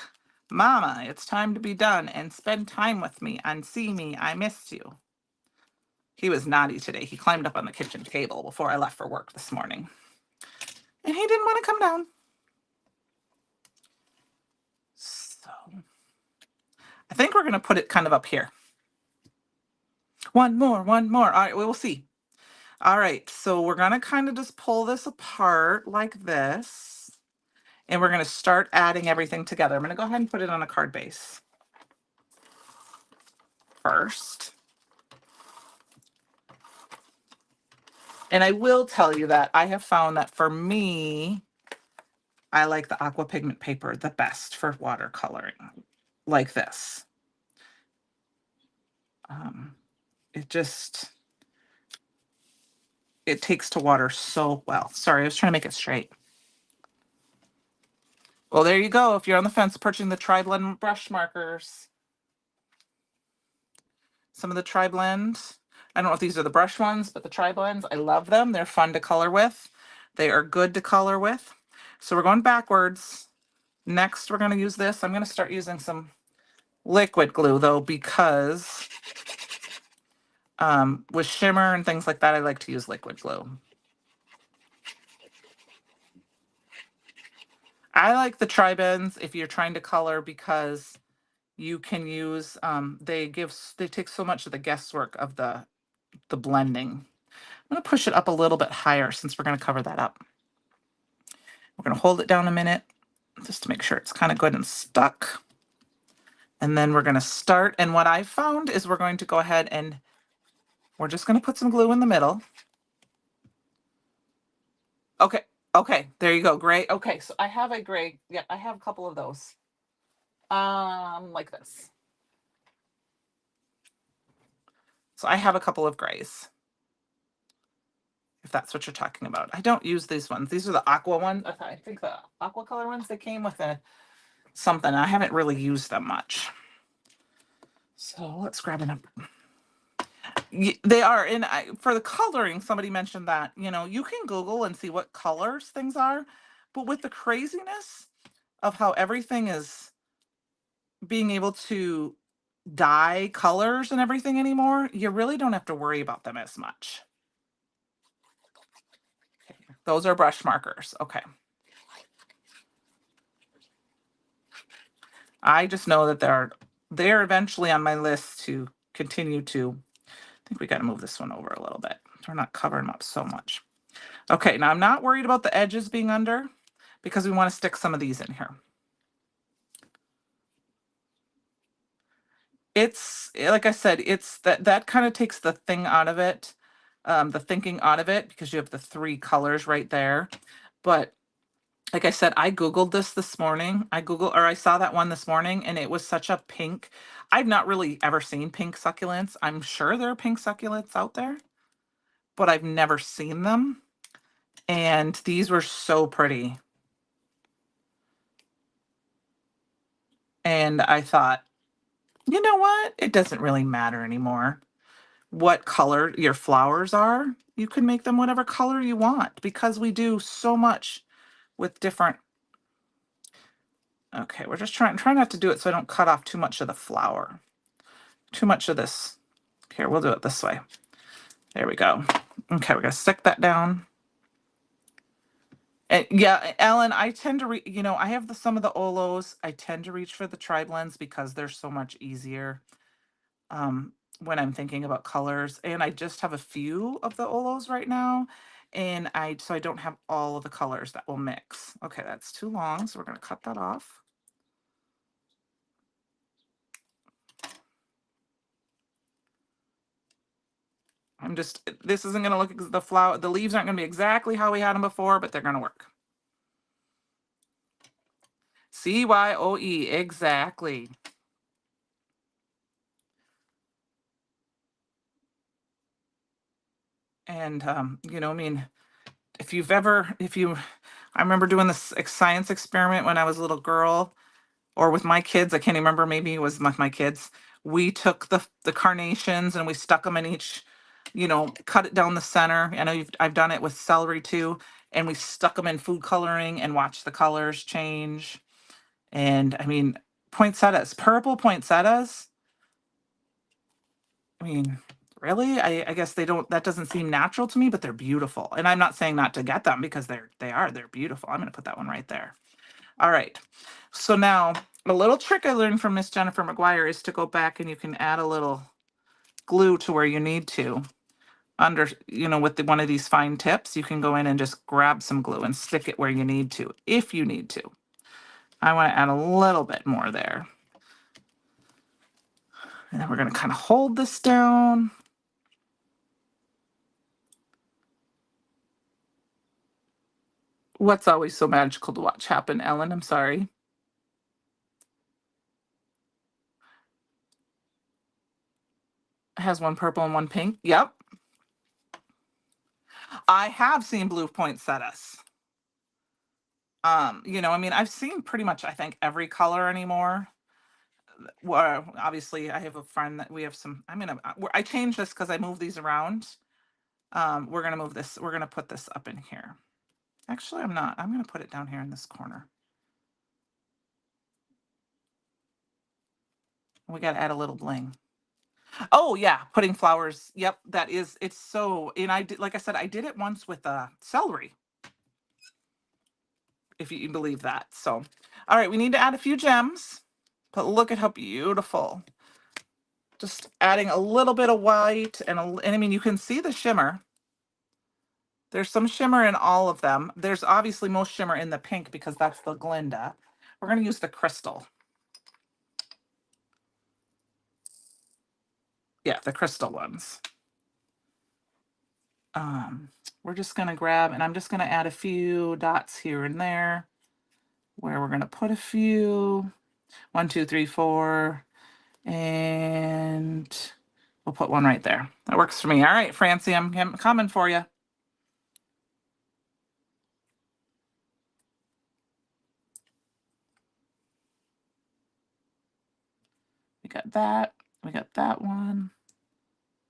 Mama, it's time to be done and spend time with me and see me. I missed you. He was naughty today. He climbed up on the kitchen table before I left for work this morning. And he didn't want to come down. So I think we're going to put it kind of up here. One more. All right, we will see. All right, so we're going to kind of just pull this apart like this. And we're going to start adding everything together. I'm going to go ahead and put it on a card base first. And I will tell you that I have found that for me, I like the Aqua Pigment paper the best for watercoloring, like this. It takes to water so well. Sorry, I was trying to make it straight. Well, there you go. If you're on the fence purchasing the Tri-Blend brush markers, some of the Tri-Blend, I don't know if these are the brush ones, but the Tri-Blends, I love them. They're fun to color with. They are good to color with. So we're going backwards. Next, we're going to use this. I'm going to start using some liquid glue though, because with shimmer and things like that, I like to use liquid glue. I like the Tri-Blends if you're trying to color because you can use they take so much of the guesswork of the blending. I'm going to push it up a little bit higher since we're going to cover that up. We're going to hold it down a minute just to make sure it's kind of good and stuck. And then we're going to start. And what I found is we're going to go ahead and we're just going to put some glue in the middle. Okay. Okay. There you go. Great. Okay. So I have a gray. Yeah, I have a couple of those. Like this. So I have a couple of grays, if that's what you're talking about. I don't use these ones. These are the aqua ones. Okay, I think the aqua color ones, they came with a something. I haven't really used them much. So let's grab them. They are, and for the coloring, somebody mentioned that, you know, you can Google and see what colors things are, but with the craziness of how everything is being able to dye colors and everything anymore, you really don't have to worry about them as much. Okay, those are brush markers. Okay. I just know that they're eventually on my list to continue to. I think we got to move this one over a little bit. We're not covering them up so much. Okay, now I'm not worried about the edges being under because we want to stick some of these in here. It's like I said, it's that kind of takes the thing out of it, the thinking out of it, because you have the 3 colors right there. But like I said, I Googled this morning. I saw that one this morning and it was such a pink. I've not really ever seen pink succulents. I'm sure there are pink succulents out there, but I've never seen them. And these were so pretty. And I thought, you know what? It doesn't really matter anymore what color your flowers are. You can make them whatever color you want because we do so much with different. Okay, we're just trying not to do it so I don't cut off too much of the flower. Too much of this. Here, we'll do it this way. There we go. Okay, we're gonna stick that down. And yeah, Ellen, I tend to I have some of the Olos. I tend to reach for the Tri-Blends because they're so much easier when I'm thinking about colors. And I just have a few of the Olos right now. And so I don't have all of the colors that will mix. Okay, that's too long, so we're going to cut that off. This isn't going to look, the leaves aren't going to be exactly how we had them before, but they're going to work. CYOE, exactly. And, you know, I mean, I remember doing this science experiment when I was a little girl, or with my kids. I can't remember, maybe it was with my kids. We took the carnations and we stuck them in each, cut it down the center. I know I've done it with celery too. And we stuck them in food coloring and watched the colors change. And I mean, poinsettias, purple poinsettias. I mean, really? I guess that doesn't seem natural to me, but they're beautiful. And I'm not saying not to get them, because they're beautiful. I'm going to put that one right there. All right. So now a little trick I learned from Miss Jennifer McGuire is to go back and you can add a little glue to where you need to. With one of these fine tips, you can go in and just grab some glue and stick it where you need to, if you need to. I want to add a little bit more there. And then we're going to kind of hold this down. What's always so magical to watch happen, Ellen? I'm sorry. It has one purple and one pink. Yep. I have seen blue poinsettias. I mean, I've seen pretty much, I think, every color anymore. Well, obviously, I have a friend that we have some. I changed this because I moved these around. We're gonna move this. We're gonna put this up in here. Actually, I'm not. I'm gonna put it down here in this corner. We gotta add a little bling. Oh yeah, putting flowers. Yep, it's so. And like I said, I did it once with celery, if you believe that. So, all right, we need to add a few gems, but look at how beautiful. Just adding a little bit of white and I mean, you can see the shimmer. There's some shimmer in all of them. There's obviously most shimmer in the pink because that's the Glinda. We're going to use the crystal. Yeah, the crystal ones. We're just going to grab, and I'm just going to add a few dots here and there where we're going to put a few. 1, 2, 3, 4. And we'll put one right there. That works for me. All right, Francie, I'm coming for you. We got that. We got that one.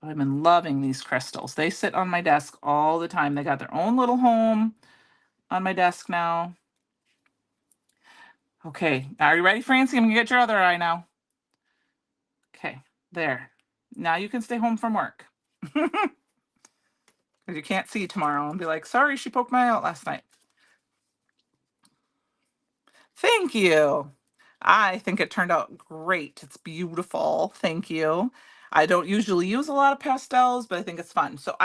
I've been loving these crystals. They sit on my desk all the time. They got their own little home on my desk now. Okay, are you ready, Francie? I'm gonna get your other eye now. Okay, there. Now you can stay home from work. Because you can't see tomorrow and be like, sorry, she poked my eye out last night. Thank you. I think it turned out great. It's beautiful. Thank you. I don't usually use a lot of pastels, but I think it's fun. So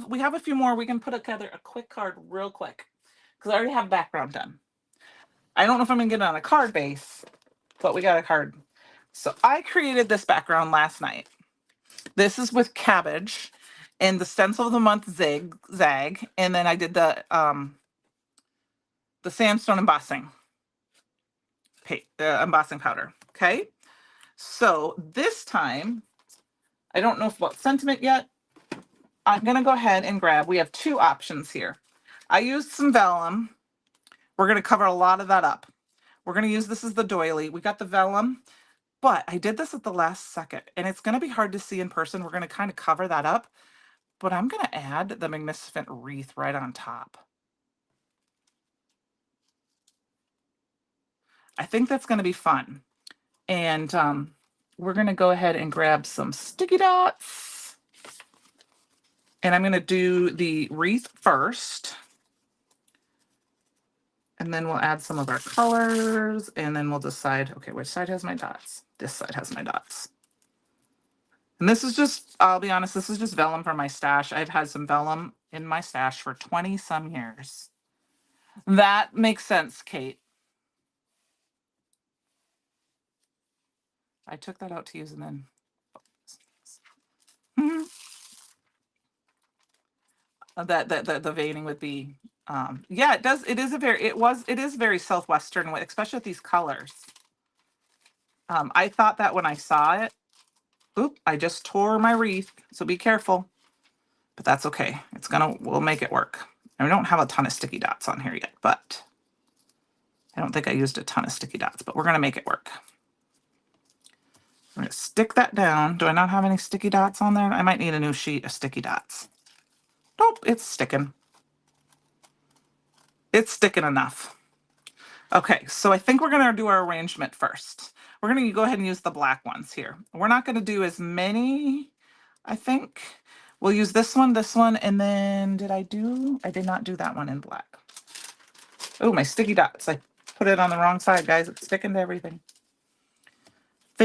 we have a few more. We can put together a quick card real quick because I already have background done. I don't know if I'm gonna get it on a card base, but we got a card. So I created this background last night. This is with cabbage and the stencil of the month zigzag, and then I did the sandstone embossing embossing powder. Okay, so this time I don't know what sentiment yet. I'm gonna go ahead and grab. We have two options here. I used some vellum. We're gonna cover a lot of that up. We're gonna use this as the doily. We got the vellum. But I did this at the last second, and it's going to be hard to see in person. We're going to kind of cover that up, but I'm going to add the Magnificent Wreath right on top. I think that's going to be fun. And we're going to go ahead and grab some sticky dots. And I'm going to do the wreath first. And then we'll add some of our colors, and then we'll decide, okay, which side has my dots? This side has my dots. And this is just, I'll be honest, this is just vellum from my stash. I've had some vellum in my stash for 20 some years. That makes sense, Kate. I took that out to use and then. That the veining would be, yeah, it does. It is a very, it is very Southwestern, especially with these colors. I thought that when I saw it. Oop, I just tore my wreath, so be careful. But that's okay. We'll make it work. And we don't have a ton of sticky dots on here yet, but I don't think I used a ton of sticky dots, but we're gonna make it work. I'm gonna stick that down. Do I not have any sticky dots on there? I might need a new sheet of sticky dots. Nope, it's sticking. It's sticking enough. Okay, so I think we're gonna do our arrangement first. We're gonna go ahead and use the black ones here. We're not gonna do as many, I think. We'll use this one, and then I did not do that one in black. Oh, my sticky dots. I put it on the wrong side, guys. It's sticking to everything. I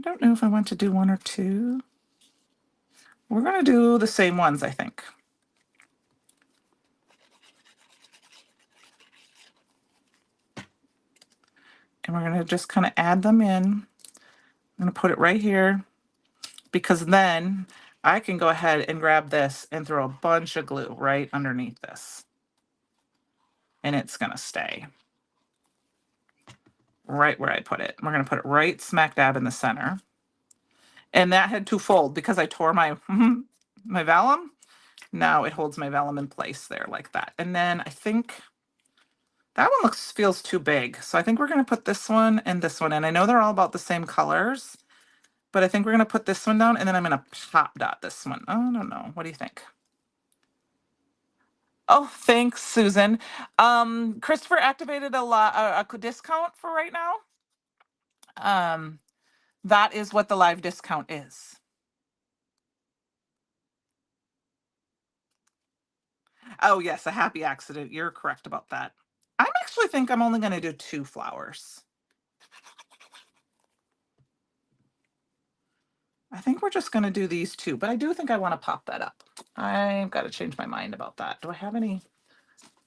don't know if I want to do one or two. We're gonna do the same ones, I think. And we're gonna just kind of add them in. I'm gonna put it right here because then I can go ahead and grab this and throw a bunch of glue right underneath this. And it's gonna stay right where I put it. We're gonna put it right smack dab in the center. And that had to fold because I tore my my vellum. Now it holds my vellum in place there like that. And then I think that one feels too big. So I think we're gonna put this one and this one in. I know they're all about the same colors, but I think we're gonna put this one down and then I'm gonna pop dot this one. I don't know. What do you think? Oh, thanks, Susan. Christopher activated a discount for right now. That is what the live discount is. Oh yes, a happy accident. You're correct about that. I actually think I'm only going to do 2 flowers. I think we're just going to do these 2, but I do think I want to pop that up. I've got to change my mind about that. Do I have any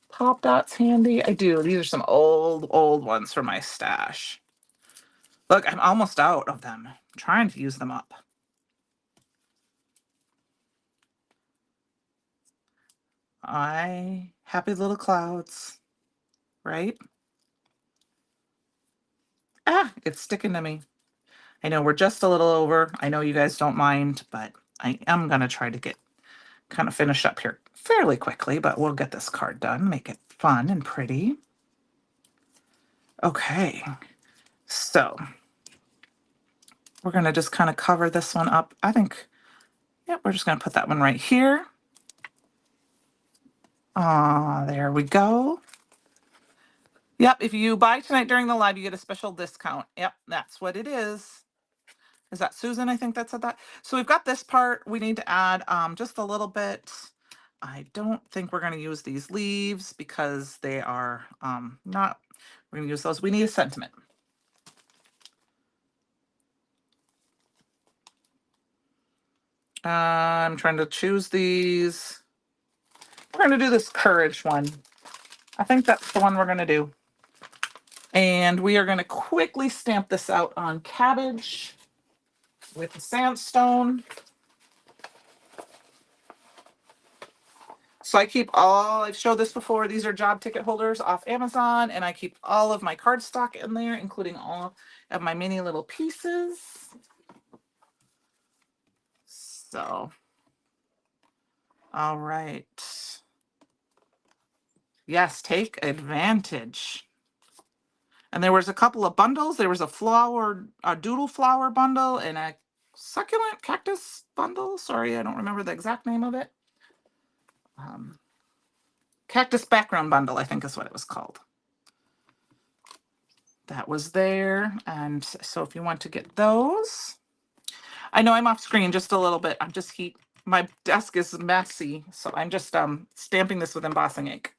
pop dots handy? I do. These are some old ones from my stash. Look, I'm almost out of them. I'm trying to use them up. Happy little clouds, right? Ah, it's sticking to me. I know we're just a little over. I know you guys don't mind, but I am going to try to get kind of finished up here fairly quickly, but we'll get this card done, make it fun and pretty. Okay, so we're going to just kind of cover this one up. I think, yep, we're just going to put that one right here. There we go. Yep, if you buy tonight during the live, you get a special discount. Yep, that's what it is. Is that Susan? I think that said that. So we've got this part. We need to add just a little bit. I don't think we're going to use these leaves because they are not, we're going to use those. We need a sentiment. I'm trying to choose these. We're going to do this courage one. I think that's the one we're going to do. And we are going to quickly stamp this out on cabbage with the sandstone. So I keep I've showed this before. These are job ticket holders off Amazon, and I keep all of my cardstock in there, including all of my mini little pieces. So, all right. Yes, take advantage. And there was a couple of bundles. There was a doodle flower bundle and a succulent cactus bundle. Sorry, I don't remember the exact name of it. Cactus background bundle, I think is what it was called. That was there. And so if you want to get those, I know I'm off screen just a little bit. I'm just my desk is messy. So I'm just stamping this with embossing ink.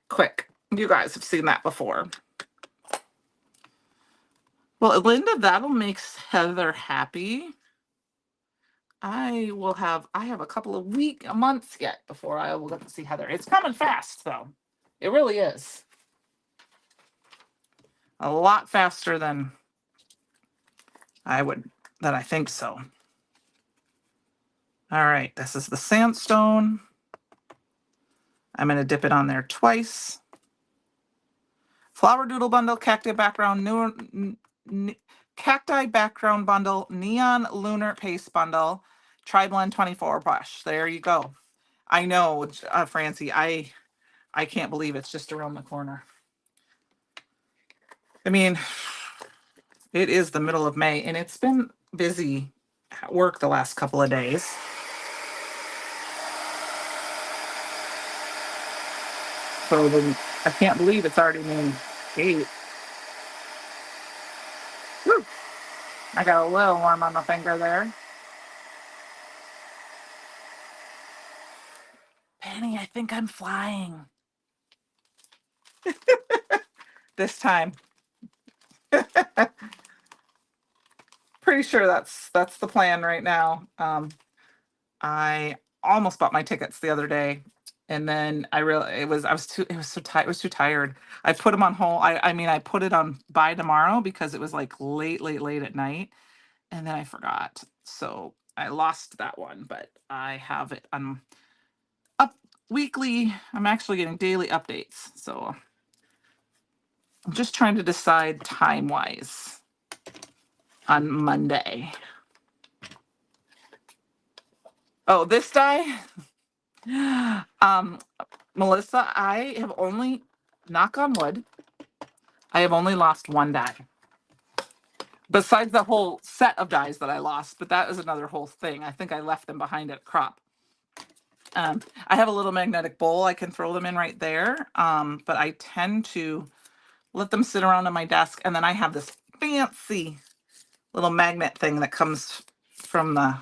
Quick. You guys have seen that before. Well, Linda, that'll make Heather happy. I have a couple of months yet before I will get to see Heather. It's coming fast though. It really is. A lot faster than I think so. All right, this is the sandstone. I'm going to dip it on there twice. Flower doodle bundle, cacti background, cacti background bundle, neon lunar paste bundle, tri-blend 24 brush. There you go. I know, Francie, I can't believe it's just around the corner. I mean, it is the middle of May, and it's been busy at work the last couple of days. So I can't believe it's already May 8th. Woo! I got a little warm on the finger there. Penny, I think I'm flying. This time. Pretty sure that's the plan right now. I almost bought my tickets the other day, and then I was too tired. I put them on hold. I put it on by tomorrow because it was like late at night, and then I forgot. So I lost that one, but I have it on up weekly. I'm actually getting daily updates. So I'm just trying to decide time-wise on Monday. Oh, this die? Melissa, I have only, knock on wood, I have only lost one die. Besides the whole set of dies that I lost, but that is another whole thing. I think I left them behind at crop. I have a little magnetic bowl I can throw them in right there, but I tend to let them sit around on my desk, and then I have this fancy little magnet thing that comes from the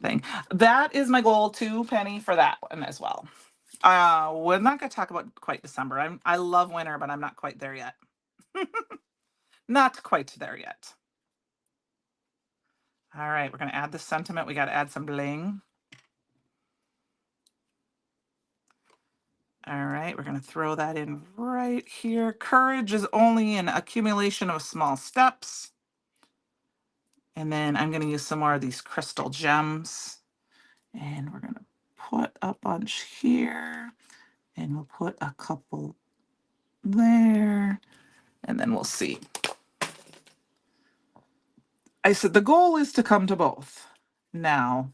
thing. That is my goal too, Penny, for that one as well. We're not going to talk about quite December. I love winter, but I'm not quite there yet. Not quite there yet. All right, we're going to add the sentiment. We got to add some bling. All right, we're going to throw that in right here. Courage is only an accumulation of small steps. And then I'm going to use some more of these crystal gems. And we're going to put a bunch here. And we'll put a couple there. And then we'll see. I said the goal is to come to both. Now,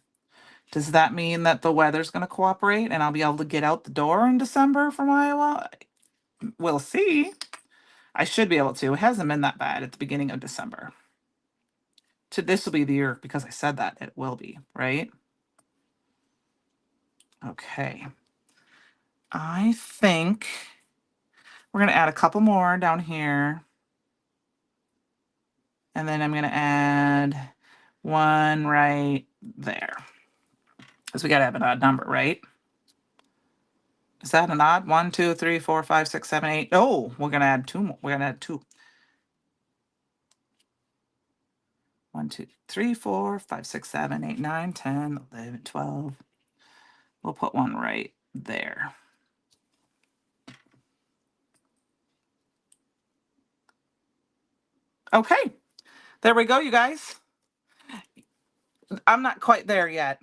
does that mean that the weather's going to cooperate and I'll be able to get out the door in December from Iowa? We'll see. I should be able to. It hasn't been that bad at the beginning of December. This will be the year, because I said that it will be, right? Okay. I think we're going to add a couple more down here. And then I'm going to add one right there. Because we got to have an odd number, right? Is that an odd? 1, 2, 3, 4, 5, 6, 7, 8. Oh, we're going to add 2 more. We're going to add 2. 1, 2, 3, 4, 5, 6, 7, 8, 9, 10, 11, 12. We'll put one right there. Okay. There we go, you guys. I'm not quite there yet.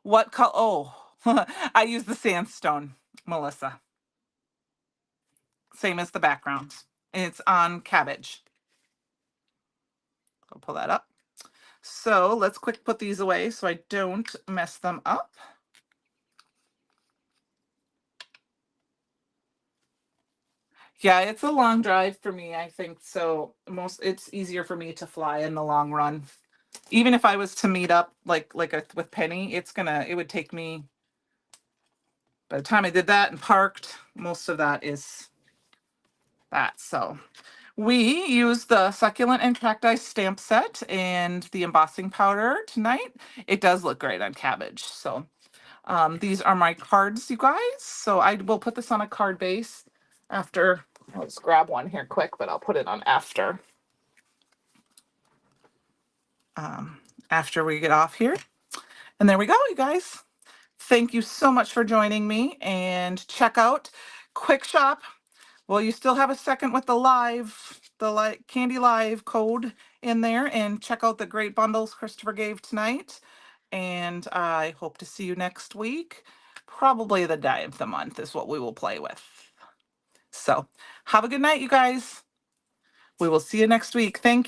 What color? Oh, I use the sandstone, Melissa. Same as the background. It's on cabbage. I'll pull that up. So let's quick put these away so I don't mess them up. Yeah, it's a long drive for me, I think. So it's easier for me to fly in the long run. Even if I was to meet up with Penny, it would take me, by the time I did that and parked, most of that is that. So we used the succulent and cacti stamp set and the embossing powder tonight. It does look great on cabbage. So these are my cards, you guys. So I will put this on a card base after. Let's grab one here quick, but I'll put it on after. after we get off here. And there we go, you guys. Thank you so much for joining me, and check out Quick Shop. Well, you still have a second with the Candi Live code in there, and check out the great bundles Christopher gave tonight. And I hope to see you next week. Probably the day of the month is what we will play with. So have a good night, you guys. We will see you next week. Thank you.